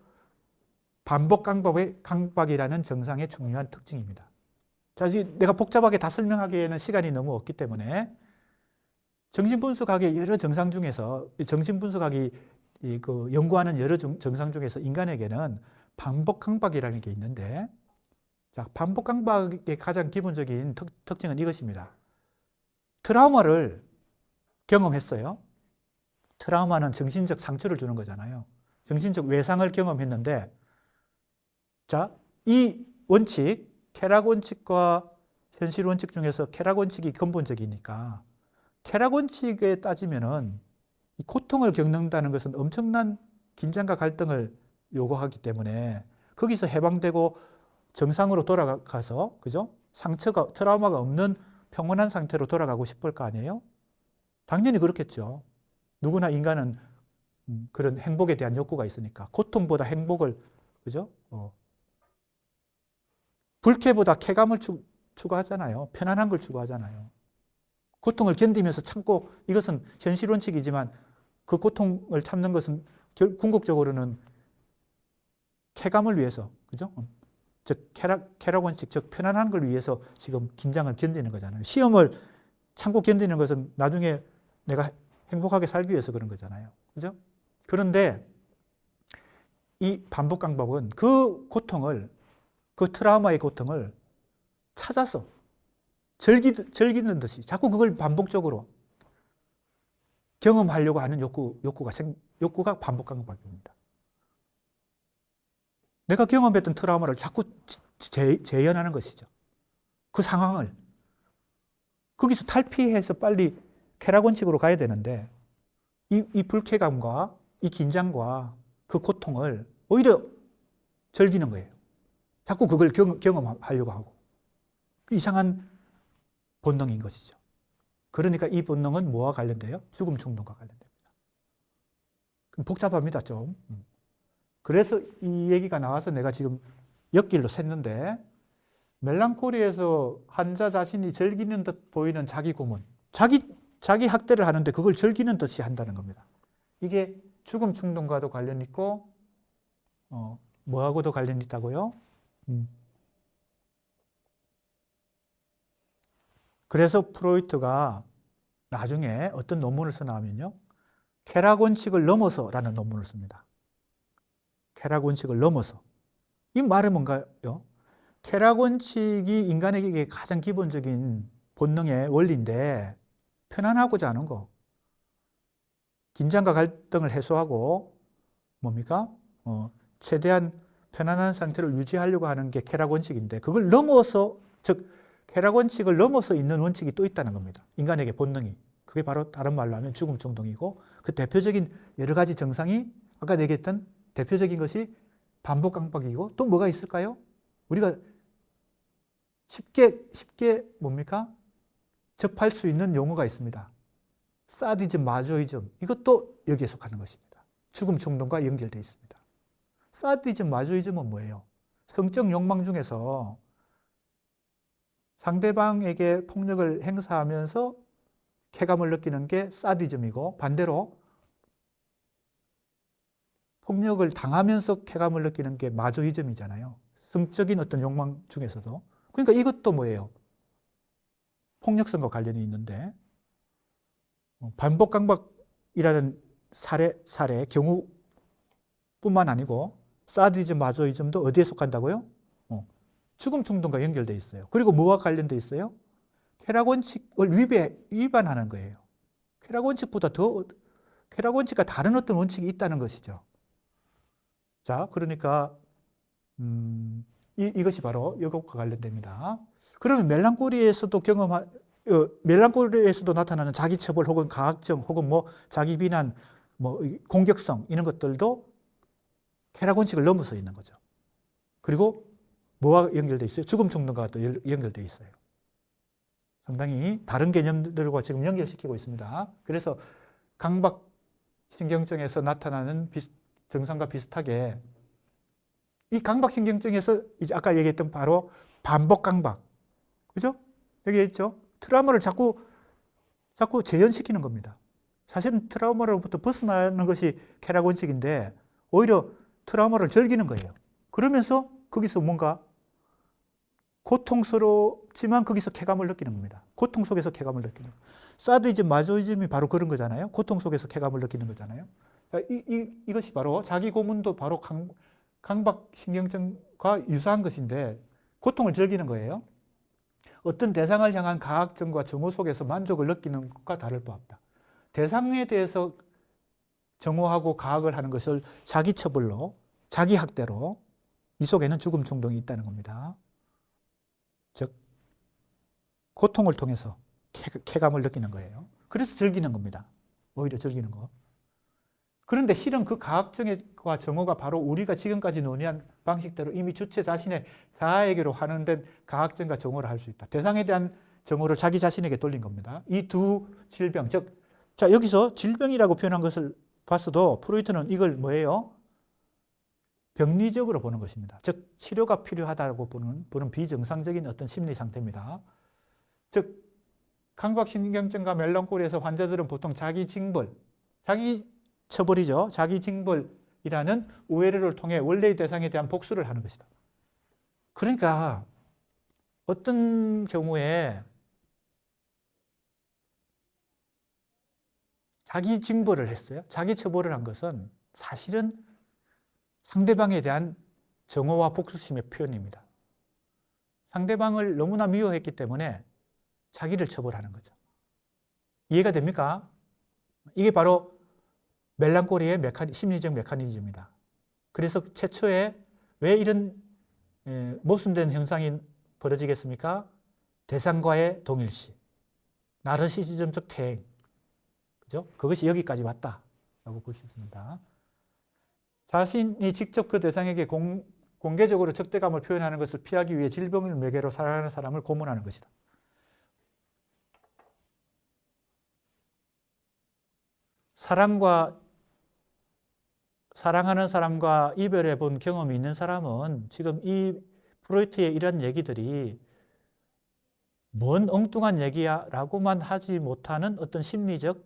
반복 강박이라는 정상의 중요한 특징입니다. 자, 지금 내가 복잡하게 다 설명하기에는 시간이 너무 없기 때문에 정신분석학의 여러 정상 중에서 정신분석학이 그 연구하는 여러 증상 중에서 인간에게는 반복 강박이라는 게 있는데, 자, 반복 강박의 가장 기본적인 특징은 이것입니다. 트라우마를 경험했어요. 트라우마는 정신적 상처를 주는 거잖아요. 정신적 외상을 경험했는데, 자, 이 원칙, 쾌락 원칙과 현실 원칙 중에서 쾌락 원칙이 근본적이니까, 쾌락 원칙에 따지면은 이 고통을 겪는다는 것은 엄청난 긴장과 갈등을 요구하기 때문에 거기서 해방되고 정상으로 돌아가서, 그죠? 상처가, 트라우마가 없는 평온한 상태로 돌아가고 싶을 거 아니에요? 당연히 그렇겠죠. 누구나 인간은 그런 행복에 대한 욕구가 있으니까. 고통보다 행복을, 그죠? 불쾌보다 쾌감을 추구하잖아요. 편안한 걸 추구하잖아요. 고통을 견디면서 참고, 이것은 현실 원칙이지만 그 고통을 참는 것은 궁극적으로는 쾌감을 위해서, 그죠? 즉 쾌락 원칙, 즉 편안한 걸 위해서 지금 긴장을 견디는 거잖아요. 시험을 참고 견디는 것은 나중에 내가 행복하게 살기 위해서 그런 거잖아요. 그죠? 그런데 이 반복 강박은 그 고통을, 그 트라우마의 고통을 찾아서 즐기는 듯이 자꾸 그걸 반복적으로 경험하려고 하는 욕구가 반복 강박입니다. 내가 경험했던 트라우마를 자꾸 재현하는 것이죠. 그 상황을. 거기서 탈피해서 빨리 쾌락 원칙으로 가야 되는데, 이 불쾌감과 이 긴장과 그 고통을 오히려 즐기는 거예요. 자꾸 그걸 경험하려고 하고. 이상한 본능인 것이죠. 그러니까 이 본능은 뭐와 관련돼요? 죽음 충동과 관련됩니다. 복잡합니다, 좀. 그래서 이 얘기가 나와서 내가 지금 옆길로 샜는데, 멜랑콜리에서 환자 자신이 즐기는 듯 보이는 자기 구문, 자기 학대를 하는데 그걸 즐기는 듯이 한다는 겁니다. 이게 죽음 충동과도 관련 있고, 뭐하고도 관련 있다고요? 그래서 프로이트가 나중에 어떤 논문을 써나가면요, 쾌락 원칙을 넘어서라는 논문을 씁니다. 쾌락 원칙을 넘어서. 이 말은 뭔가요? 쾌락 원칙이 인간에게 가장 기본적인 본능의 원리인데, 편안하고자 하는 거, 긴장과 갈등을 해소하고 뭡니까? 최대한 편안한 상태를 유지하려고 하는 게 쾌락 원칙인데, 그걸 넘어서, 즉 쾌락 원칙을 넘어서 있는 원칙이 또 있다는 겁니다. 인간에게 본능이. 그게 바로 다른 말로 하면 죽음 충동이고, 그 대표적인 여러 가지 증상이 아까 얘기했던 대표적인 것이 반복 강박이고, 또 뭐가 있을까요? 우리가 쉽게 뭡니까? 접할 수 있는 용어가 있습니다. 사디즘, 마조이즘. 이것도 여기에 속하는 것입니다. 죽음 충동과 연결되어 있습니다. 사디즘, 마조이즘은 뭐예요? 성적 욕망 중에서 상대방에게 폭력을 행사하면서 쾌감을 느끼는 게 사디즘이고, 반대로 폭력을 당하면서 쾌감을 느끼는 게 마조이즘이잖아요. 성적인 어떤 욕망 중에서도. 그러니까 이것도 뭐예요? 폭력성과 관련이 있는데, 반복 강박이라는 사례 경우뿐만 아니고 사디즘, 마조이즘도 어디에 속한다고요? 죽음 충동과 연결되어 있어요. 그리고 뭐와 관련되어 있어요? 쾌락 원칙을 위반하는 거예요. 쾌락 원칙과 다른 어떤 원칙이 있다는 것이죠. 자, 그러니까 이것이 바로 이것과 관련됩니다. 그러면 멜랑콜리에서도 나타나는 자기 처벌 혹은 가학정 혹은 뭐 자기 비난, 뭐 공격성 이런 것들도 쾌락 원칙을 넘어서 있는 거죠. 그리고 뭐와 연결되어 있어요? 죽음 충동과 또 연결되어 있어요. 상당히 다른 개념들과 지금 연결시키고 있습니다. 그래서 강박신경증에서 나타나는 증상과 비슷하게 이 강박신경증에서 이제 아까 얘기했던 바로 반복 강박, 그죠? 여기 있죠? 트라우마를 자꾸 재현시키는 겁니다. 사실은 트라우마로부터 벗어나는 것이 쾌락 원칙인데 오히려 트라우마를 즐기는 거예요. 그러면서 거기서 뭔가 고통스럽지만 거기서 쾌감을 느끼는 겁니다. 고통 속에서 쾌감을 느끼는 거예요. 사디즘, 마조이즘이 바로 그런 거잖아요. 고통 속에서 쾌감을 느끼는 거잖아요. 자, 이것이 바로 자기 고문도 바로 강박신경증과 유사한 것인데 고통을 즐기는 거예요. 어떤 대상을 향한 가학증과 정오 속에서 만족을 느끼는 것과 다를 바 없다. 대상에 대해서 정오하고 가학을 하는 것을 자기 처벌로, 자기 학대로 이 속에는 죽음 충동이 있다는 겁니다. 즉 고통을 통해서 쾌감을 느끼는 거예요. 그래서 즐기는 겁니다. 오히려 즐기는 거. 그런데 실은 그 가학증과 정오가 바로 우리가 지금까지 논의한 방식대로 이미 주체 자신의 자아에게로 환원된 가학증과 정오를 할 수 있다. 대상에 대한 정오를 자기 자신에게 돌린 겁니다. 이 두 질병, 즉, 자, 여기서 질병이라고 표현한 것을 봤어도 프로이트는 이걸 뭐예요? 병리적으로 보는 것입니다. 즉, 치료가 필요하다고 보는 비정상적인 어떤 심리 상태입니다. 즉, 강박신경증과 멜랑콜리에서 환자들은 보통 자기 징벌, 자기 처벌이죠. 자기 징벌이라는 우회로를 통해 원래의 대상에 대한 복수를 하는 것이다. 그러니까 어떤 경우에 자기 징벌을 했어요. 자기 처벌을 한 것은 사실은 상대방에 대한 정오와 복수심의 표현입니다. 상대방을 너무나 미워했기 때문에 자기를 처벌하는 거죠. 이해가 됩니까? 이게 바로 멜랑콜리의 심리적 메커니즘입니다. 그래서 최초에 왜 이런 모순된 현상이 벌어지겠습니까? 대상과의 동일시, 나르시시즘적 퇴행, 그죠? 그것이 여기까지 왔다라고 볼 수 있습니다. 자신이 직접 그 대상에게 공개적으로 적대감을 표현하는 것을 피하기 위해 질병을 매개로 살아가는 사람을 고문하는 것이다. 사랑하는 사람과 이별해 본 경험이 있는 사람은 지금 이 프로이트의 이런 얘기들이 뭔 엉뚱한 얘기야 라고만 하지 못하는 어떤 심리적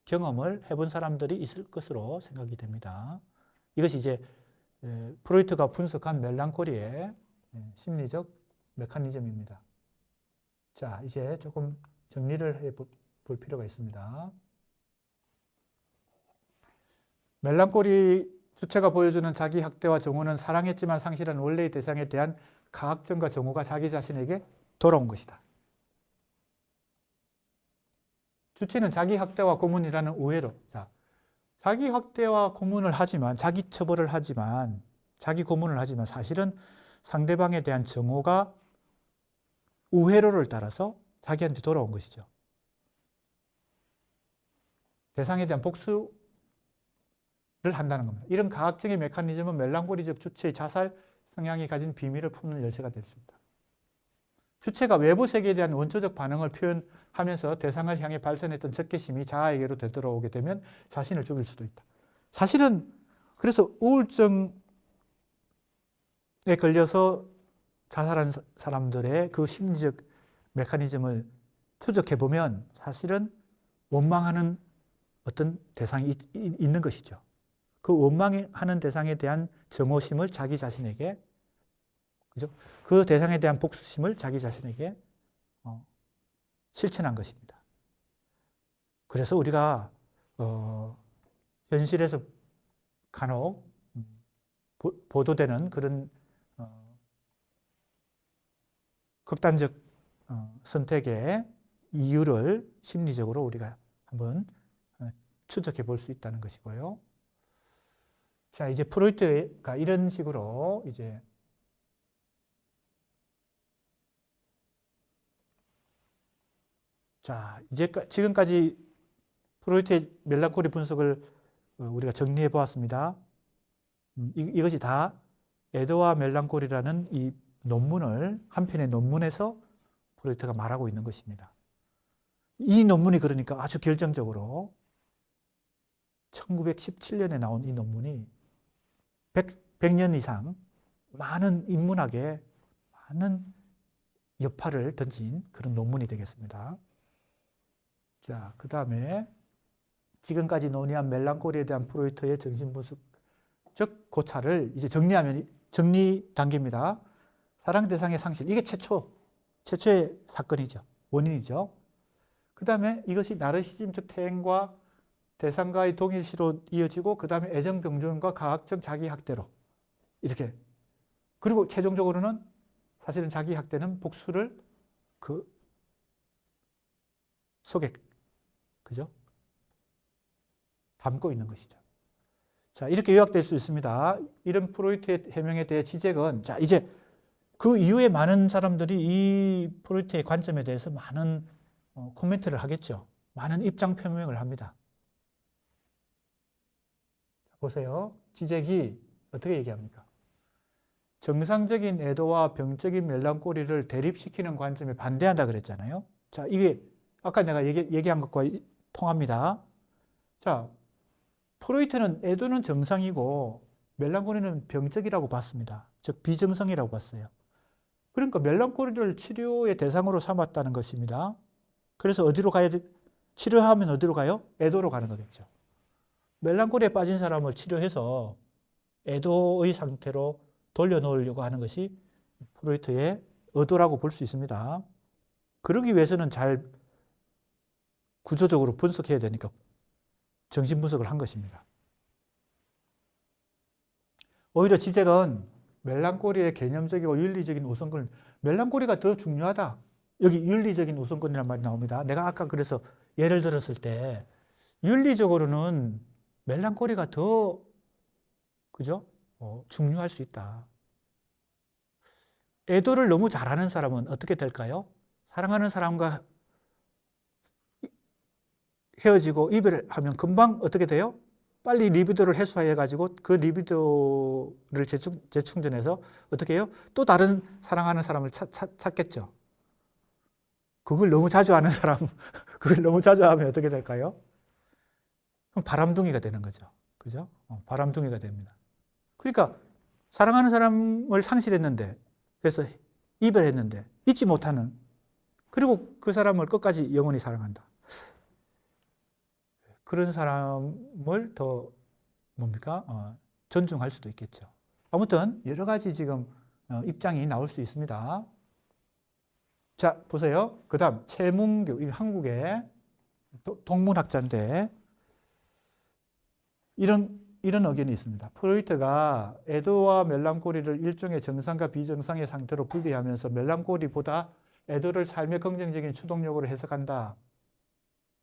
경험을 해본 사람들이 있을 것으로 생각이 됩니다. 이것이 이제 프로이트가 분석한 멜랑콜리의 심리적 메커니즘입니다. 자, 이제 조금 정리를 해볼 필요가 있습니다. 멜랑콜리 주체가 보여주는 자기 학대와 정오는 사랑했지만 상실한 원래의 대상에 대한 가학증과 정오가 자기 자신에게 돌아온 것이다. 주체는 자기 학대와 고문이라는 우회로, 자, 자기 학대와 고문을 하지만, 자기 처벌을 하지만, 자기 고문을 하지만 사실은 상대방에 대한 정오가 우회로를 따라서 자기한테 돌아온 것이죠. 대상에 대한 복수를 한다는 겁니다. 이런 가학증의 메커니즘은 멜랑콜리적 주체의 자살 성향이 가진 비밀을 푸는 열쇠가 될 수 있다. 주체가 외부 세계에 대한 원초적 반응을 표현하면서 대상을 향해 발산했던 적개심이 자아에게로 되돌아오게 되면 자신을 죽일 수도 있다. 사실은 그래서 우울증에 걸려서 자살한 사람들의 그 심리적 메커니즘을 추적해보면 사실은 원망하는 어떤 대상이 있는 것이죠. 그 원망하는 대상에 대한 정오심을 자기 자신에게, 그죠? 그 대상에 대한 복수심을 자기 자신에게 실천한 것입니다. 그래서 우리가 현실에서 간혹 보도되는 그런 극단적 선택의 이유를 심리적으로 우리가 한번 추적해 볼 수 있다는 것이고요. 자, 이제 프로이트가 이런 식으로 이제 자, 이제 지금까지 프로이트의 멜랑콜리 분석을 우리가 정리해 보았습니다. 이것이 다 에드와 멜랑콜리라는 이 논문을, 한 편의 논문에서 프로이트가 말하고 있는 것입니다. 이 논문이 그러니까 아주 결정적으로 1917년에 나온 이 논문이 100년 이상 많은 인문학에 많은 여파를 던진 그런 논문이 되겠습니다. 자, 그 다음에 지금까지 논의한 멜랑콜리에 대한 프로이트의 정신분석적 고찰을 이제 정리하면 정리 단계입니다. 사랑 대상의 상실, 이게 최초의 사건이죠. 원인이죠. 그 다음에 이것이 나르시즘적 퇴행과 대상과의 동일시로 이어지고 그 다음에 애정병존과 과학적 자기학대로 이렇게. 그리고 최종적으로는 사실은 자기학대는 복수를 그 속에, 그죠? 담고 있는 것이죠. 자, 이렇게 요약될 수 있습니다. 이런 프로이트의 해명에 대해 지적은, 자, 이제 그 이후에 많은 사람들이 이 프로이트의 관점에 대해서 많은 코멘트를 하겠죠. 많은 입장 표명을 합니다. 보세요. 지적이 어떻게 얘기합니까? 정상적인 애도와 병적인 멜랑콜리를 대립시키는 관점에 반대한다 그랬잖아요. 자, 이게 아까 내가 얘기한 것과 통합니다. 자, 프로이트는 애도는 정상이고 멜랑콜리는 병적이라고 봤습니다. 즉 비정상이라고 봤어요. 그러니까 멜랑콜리를 치료의 대상으로 삼았다는 것입니다. 그래서 어디로 가야 돼? 치료하면 어디로 가요? 애도로 가는 거겠죠. 멜랑콜리에 빠진 사람을 치료해서 애도의 상태로 돌려놓으려고 하는 것이 프로이트의 의도라고 볼 수 있습니다. 그러기 위해서는 잘 구조적으로 분석해야 되니까 정신분석을 한 것입니다. 오히려 지적은 멜랑콜리의 개념적이고 윤리적인 우선권, 멜랑콜리가 더 중요하다. 여기 윤리적인 우선권이라는 말이 나옵니다. 내가 아까 그래서 예를 들었을 때 윤리적으로는 멜랑콜리가 더, 그죠? 중요할 수 있다. 애도를 너무 잘하는 사람은 어떻게 될까요? 사랑하는 사람과 헤어지고 이별하면 금방 어떻게 돼요? 빨리 리비도를 해소해가지고 그 리비도를 재충전해서 어떻게 해요? 또 다른 사랑하는 사람을 찾겠죠. 그걸 너무 자주 하는 사람, 그걸 너무 자주 하면 어떻게 될까요? 그럼 바람둥이가 되는 거죠. 그죠? 바람둥이가 됩니다. 그러니까 사랑하는 사람을 상실했는데, 그래서 이별했는데 잊지 못하는, 그리고 그 사람을 끝까지 영원히 사랑한다. 그런 사람을 더 뭡니까? 존중할 수도 있겠죠. 아무튼 여러 가지 지금 입장이 나올 수 있습니다. 자, 보세요. 그 다음 최문교, 이 한국의 동문학자인데 이런 의견이 있습니다. 프로이트가 애도와 멜랑콜리를 일종의 정상과 비정상의 상태로 분리하면서 멜랑콜리보다 애도를 삶의 긍정적인 추동력으로 해석한다.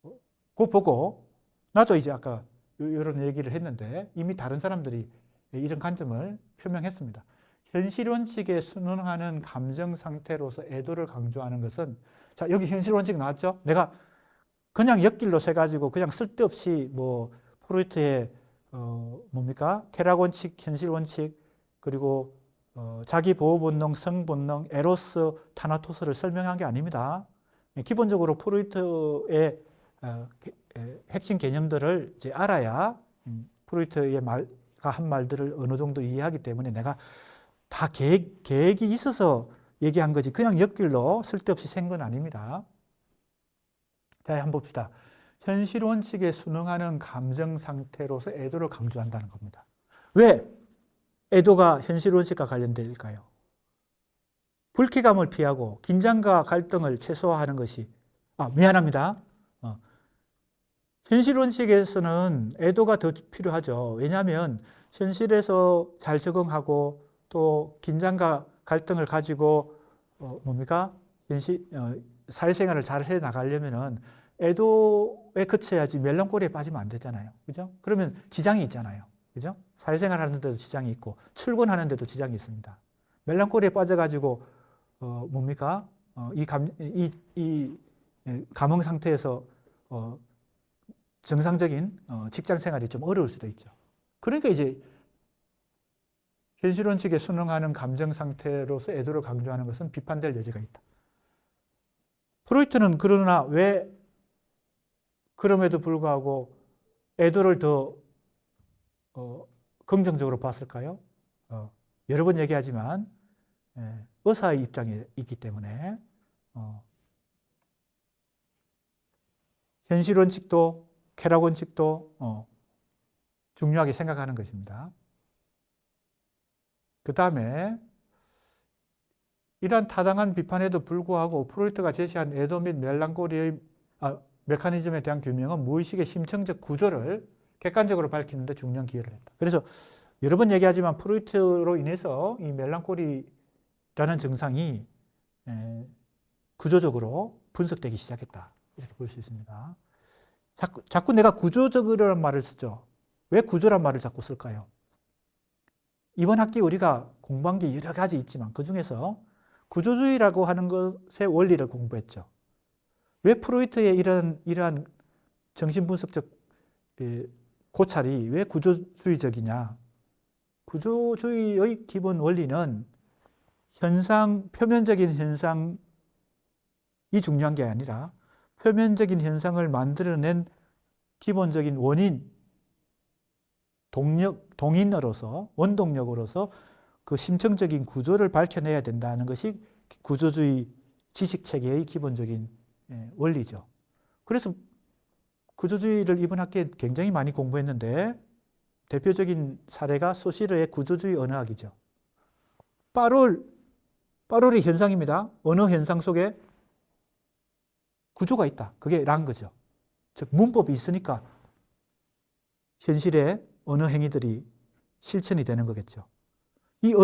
그거 보고 나도 이제 아까 이런 얘기를 했는데 이미 다른 사람들이 이런 관점을 표명했습니다. 현실원칙에 순응하는 감정 상태로서 애도를 강조하는 것은, 자, 여기 현실원칙 나왔죠? 내가 그냥 엿길로 새가지고 그냥 쓸데없이 뭐 프로이트의 뭡니까? 쾌락원칙, 현실원칙, 그리고 자기보호본능, 성본능, 에로스, 타나토스를 설명한 게 아닙니다. 기본적으로 프로이트의 핵심 개념들을 이제 알아야 프로이트의 말가 한 말들을 어느 정도 이해하기 때문에 내가 다 계획이 있어서 얘기한 거지 그냥 엿길로 쓸데없이 센 건 아닙니다. 자, 한번 봅시다. 현실 원칙에 순응하는 감정 상태로서 애도를 강조한다는 겁니다. 왜 애도가 현실 원칙과 관련될까요? 불쾌감을 피하고 긴장과 갈등을 최소화하는 것이, 미안합니다. 현실 원칙에서는 애도가 더 필요하죠. 왜냐하면 현실에서 잘 적응하고 또 긴장과 갈등을 가지고 뭡니까? 사회생활을 잘 해 나가려면은 애도에 그쳐야지 멜랑콜리에 빠지면 안 되잖아요. 그죠? 그러면 지장이 있잖아요. 그죠? 사회생활 하는데도 지장이 있고 출근하는데도 지장이 있습니다. 멜랑콜리에 빠져가지고 뭡니까? 이 감흥 상태에서 정상적인 직장 생활이 좀 어려울 수도 있죠. 그러니까 이제 현실 원칙에 순응하는 감정 상태로서 애도를 강조하는 것은 비판될 여지가 있다. 프로이트는 그러나 왜 그럼에도 불구하고 애도를 더 긍정적으로 봤을까요? 여러 번 얘기하지만 의사의 입장이 있기 때문에 현실 원칙도 쾌락 원칙도 중요하게 생각하는 것입니다. 그 다음에 이러한 타당한 비판에도 불구하고 프로이트가 제시한 애도 및 멜랑콜리의 메커니즘에 대한 규명은 무의식의 심층적 구조를 객관적으로 밝히는 데 중요한 기여를 했다. 그래서 여러 번 얘기하지만 프로이트로 인해서 이 멜랑콜리라는 증상이 구조적으로 분석되기 시작했다. 이렇게 볼 수 있습니다. 자꾸 내가 구조적이라는 말을 쓰죠. 왜 구조란 말을 자꾸 쓸까요? 이번 학기 우리가 공부한 게 여러 가지 있지만 그중에서 구조주의라고 하는 것의 원리를 공부했죠. 왜 프로이트의 이러한 정신분석적 고찰이 왜 구조주의적이냐? 구조주의의 기본 원리는 표면적인 현상이 중요한 게 아니라 표면적인 현상을 만들어낸 기본적인 원인, 동인으로서, 원동력으로서 그 심층적인 구조를 밝혀내야 된다는 것이 구조주의 지식체계의 기본적인 원리죠. 그래서 구조주의를 이번 학기에 굉장히 많이 공부했는데 대표적인 사례가 소시르의 구조주의 언어학이죠. 파롤의 현상입니다. 언어 현상 속에 구조가 있다. 그게 랑거죠. 즉 문법이 있으니까 현실의 언어 행위들이 실천이 되는 거겠죠. 이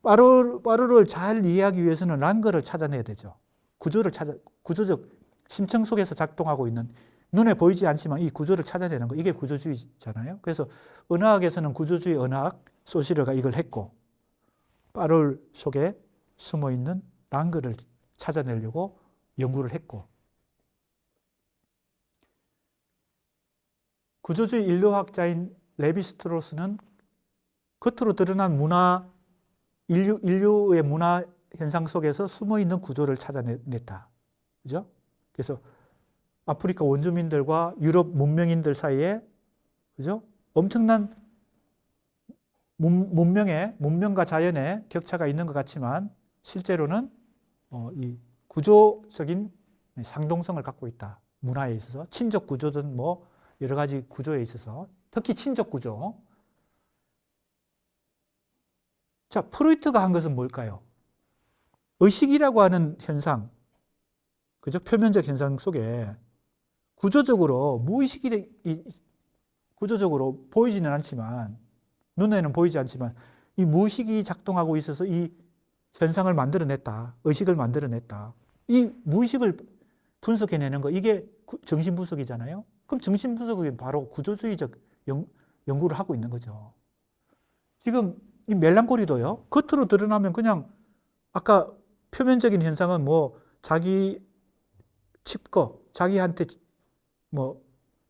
파롤을 잘 이해하기 위해서는 랑거를 찾아내야 되죠. 구조적 심층 속에서 작동하고 있는 눈에 보이지 않지만 이 구조를 찾아내는 거, 이게 구조주의잖아요. 그래서 언어학에서는 구조주의 언어학, 소시르가 이걸 했고, 파롤 속에 숨어 있는 랑거를 찾아내려고 연구를 했고, 구조주의 인류학자인 레비스트로스는 겉으로 드러난 인류의 문화 현상 속에서 숨어 있는 구조를 찾아냈다. 그죠? 그래서 아프리카 원주민들과 유럽 문명인들 사이에, 그죠? 엄청난 문명과 자연의 격차가 있는 것 같지만 실제로는 이 구조적인 상동성을 갖고 있다. 문화에 있어서 친족 구조든 뭐 여러 가지 구조에 있어서 특히 친족 구조. 자, 프로이트가 한 것은 뭘까요? 의식이라고 하는 현상, 그죠? 표면적 현상 속에 구조적으로 구조적으로 보이지는 않지만 눈에는 보이지 않지만 이 무의식이 작동하고 있어서 이 현상을 만들어냈다. 의식을 만들어냈다. 이 무의식을 분석해내는 거, 이게 정신분석이잖아요. 그럼 정신분석은 바로 구조주의적 연구를 하고 있는 거죠. 지금 이 멜랑콜리도요. 겉으로 드러나면 그냥 아까 표면적인 현상은 뭐 자기 칩거, 자기한테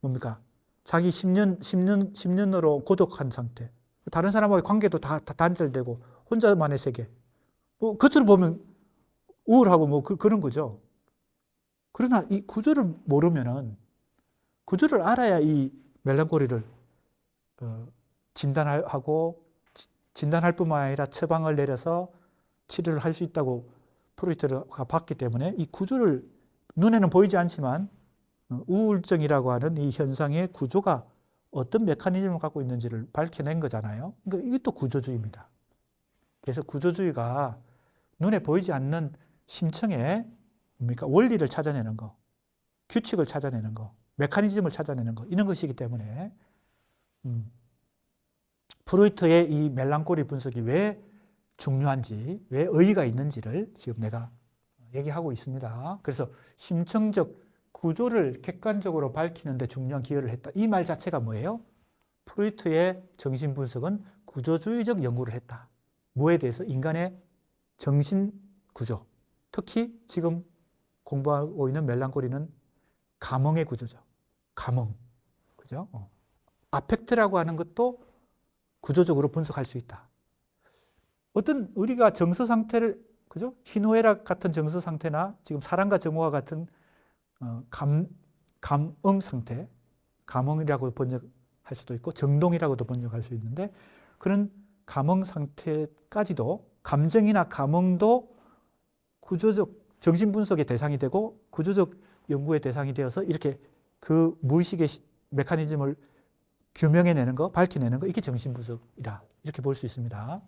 뭡니까? 자기 10년으로 고독한 상태. 다른 사람과의 관계도 다 단절되고 혼자만의 세계. 뭐 겉으로 보면 우울하고 뭐 그런 거죠. 그러나 이 구조를 모르면은 구조를 알아야 이 멜랑콜리를 진단할 뿐만 아니라 처방을 내려서 치료를 할 수 있다고 프로이트가 봤기 때문에 이 구조를 눈에는 보이지 않지만 우울증이라고 하는 이 현상의 구조가 어떤 메커니즘을 갖고 있는지를 밝혀낸 거잖아요. 그러니까 이게 또 구조주의입니다. 그래서 구조주의가 눈에 보이지 않는 심층의 원리를 찾아내는 거, 규칙을 찾아내는 거, 메커니즘을 찾아내는 거, 이런 것이기 때문에 프로이트의 이 멜랑콜리 분석이 왜 중요한지, 왜 의의가 있는지를 지금 내가 얘기하고 있습니다. 그래서 심층적 구조를 객관적으로 밝히는 데 중요한 기여를 했다. 이 말 자체가 뭐예요? 프로이트의 정신분석은 구조주의적 연구를 했다. 뭐에 대해서? 인간의 정신구조. 특히 지금 공부하고 있는 멜랑콜리는 감흥의 구조죠. 감흥. 그죠? 아펙트라고 하는 것도 구조적으로 분석할 수 있다. 어떤 우리가 정서 상태를, 그죠? 희노애락 같은 정서 상태나 지금 사랑과 정오와 같은 감응 상태, 감흥이라고 번역할 수도 있고 정동이라고도 번역할 수 있는데 그런 감흥 상태까지도 감정이나 감흥도 구조적 정신분석의 대상이 되고 구조적 연구의 대상이 되어서 이렇게 그 무의식의 메커니즘을 규명해내는 거, 밝혀내는 거, 이게 정신분석이다. 이렇게 볼 수 있습니다.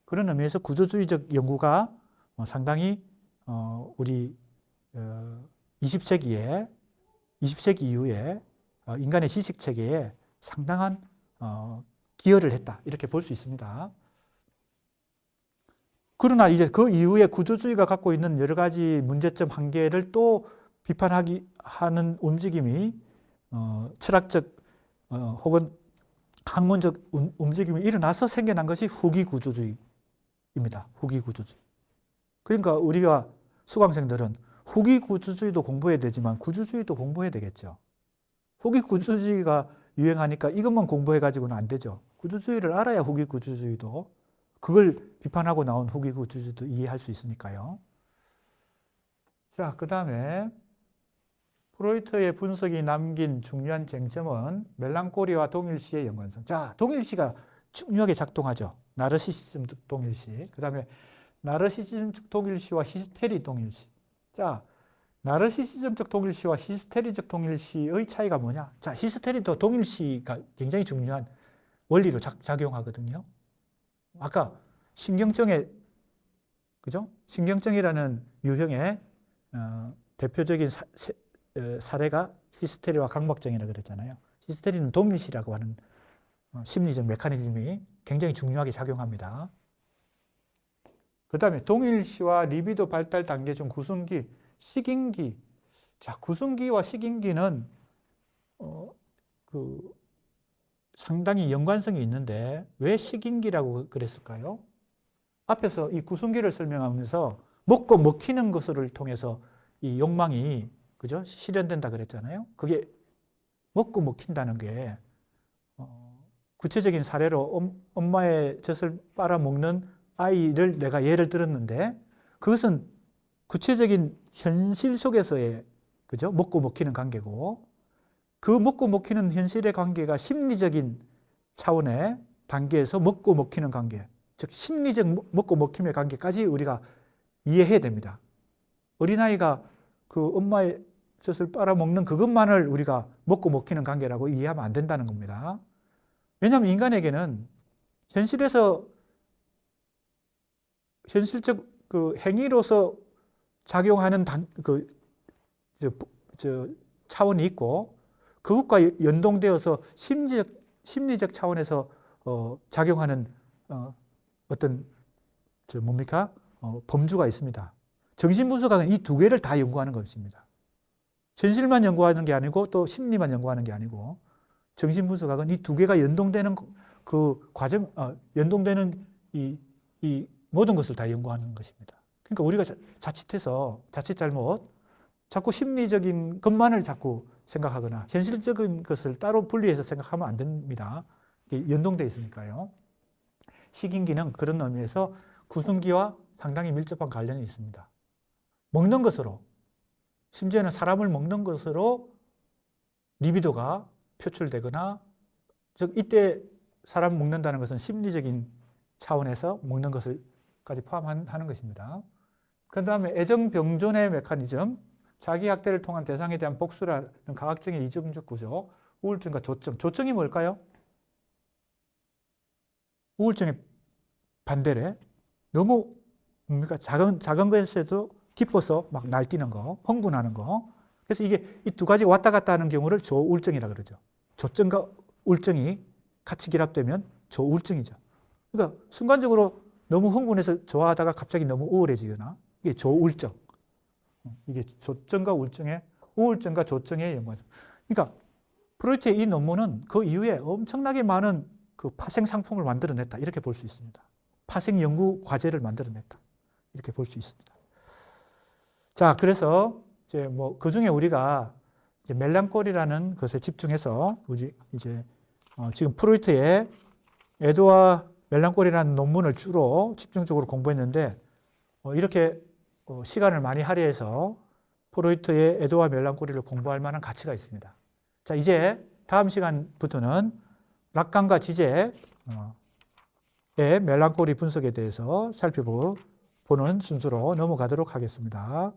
그런 의미에서 구조주의적 연구가 상당히 우리 20세기에 20세기 이후에 인간의 지식 체계에 상당한 기여를 했다. 이렇게 볼 수 있습니다. 그러나 이제 그 이후에 구조주의가 갖고 있는 여러 가지 문제점 한계를 또 비판하는 움직임이 철학적 혹은 학문적 움직임이 일어나서 생겨난 것이 후기 구조주의입니다. 후기 구조주의. 그러니까 우리가 수강생들은 후기 구조주의도 공부해야 되지만 구조주의도 공부해야 되겠죠. 후기 구조주의가 유행하니까 이것만 공부해가지고는 안 되죠. 구조주의를 알아야 후기 구조주의도, 그걸 비판하고 나온 후기 구조주의도 이해할 수 있으니까요. 자, 그 다음에 프로이트의 분석이 남긴 중요한 쟁점은 멜랑콜리와 동일시의 연관성. 자, 동일시가 중요하게 작동하죠. 나르시시즘적 동일시. 그 다음에 나르시시즘적 동일시와 히스테리 동일시. 자, 나르시시즘적 동일시와 히스테리적 동일시의 차이가 뭐냐? 자, 히스테리도 동일시가 굉장히 중요한 원리로 작용하거든요. 아까 신경증의, 그죠? 신경증이라는 유형의 대표적인 사례가 히스테리와 강박증이라고 그랬잖아요. 히스테리는 동일시라고 하는 심리적 메커니즘이 굉장히 중요하게 작용합니다. 그 다음에 동일시와 리비도 발달 단계 중 구승기, 식인기. 자, 구승기와 식인기는 상당히 연관성이 있는데 왜 식인기라고 그랬을까요? 앞에서 이 구승기를 설명하면서 먹고 먹히는 것을 통해서 이 욕망이, 그죠? 실현된다 그랬잖아요. 그게 먹고 먹힌다는 게 구체적인 사례로 엄마의 젖을 빨아먹는 아이를 내가 예를 들었는데 그것은 구체적인 현실 속에서의, 그죠? 먹고 먹히는 관계고, 그 먹고 먹히는 현실의 관계가 심리적인 차원의 단계에서 먹고 먹히는 관계, 즉 심리적 먹고 먹힘의 관계까지 우리가 이해해야 됩니다. 어린아이가 그 엄마의 젖을 빨아먹는 그것만을 우리가 먹고 먹히는 관계라고 이해하면 안 된다는 겁니다. 왜냐하면 인간에게는 현실에서 현실적 그 행위로서 작용하는 차원이 있고 그것과 연동되어서 심리적 차원에서 작용하는 어떤 범주가 있습니다. 정신분석학은 이 두 개를 다 연구하는 것입니다. 현실만 연구하는 게 아니고 또 심리만 연구하는 게 아니고 정신분석학은 이 두 개가 연동되는 그 과정, 연동되는 이 모든 것을 다 연구하는 것입니다. 그러니까 우리가 자칫 잘못 자꾸 심리적인 것만을 자꾸 생각하거나 현실적인 것을 따로 분리해서 생각하면 안 됩니다. 연동되어 있으니까요. 식인기는 그런 의미에서 구승기와 상당히 밀접한 관련이 있습니다. 먹는 것으로, 심지어는 사람을 먹는 것으로 리비도가 표출되거나, 즉 이때 사람 먹는다는 것은 심리적인 차원에서 먹는 것을까지 포함하는 것입니다. 그 다음에 애정병존의 메커니즘, 자기학대를 통한 대상에 대한 복수라는 과학적인 이중적 구조, 우울증과 조증. 조증이 뭘까요? 우울증의 반대래. 너무 뭡니까? 작은 것에도 기뻐서 막 날뛰는 거, 흥분하는 거. 그래서 이게 이 두 가지가 왔다 갔다 하는 경우를 조우울증이라고 그러죠. 조증과 우울증이 같이 결합되면 조우울증이죠. 그러니까 순간적으로 너무 흥분해서 좋아하다가 갑자기 너무 우울해지거나, 이게 조우울증. 이게 조증과 우울증과 조증의 연관성. 그러니까 프로이트의 이 논문은 그 이후에 엄청나게 많은 그 파생 상품을 만들어냈다. 이렇게 볼 수 있습니다. 파생 연구 과제를 만들어냈다. 이렇게 볼 수 있습니다. 자, 그래서 이제 그 중에 우리가 이제 멜랑콜리라는 것에 집중해서 지금 프로이트의 에드와 멜랑콜리라는 논문을 주로 집중적으로 공부했는데 이렇게 시간을 많이 할애해서 프로이트의 에드와 멜랑콜리를 공부할 만한 가치가 있습니다. 자, 이제 다음 시간부터는 락강과 지제의 멜랑콜리 분석에 대해서 살펴보는 순서로 넘어가도록 하겠습니다.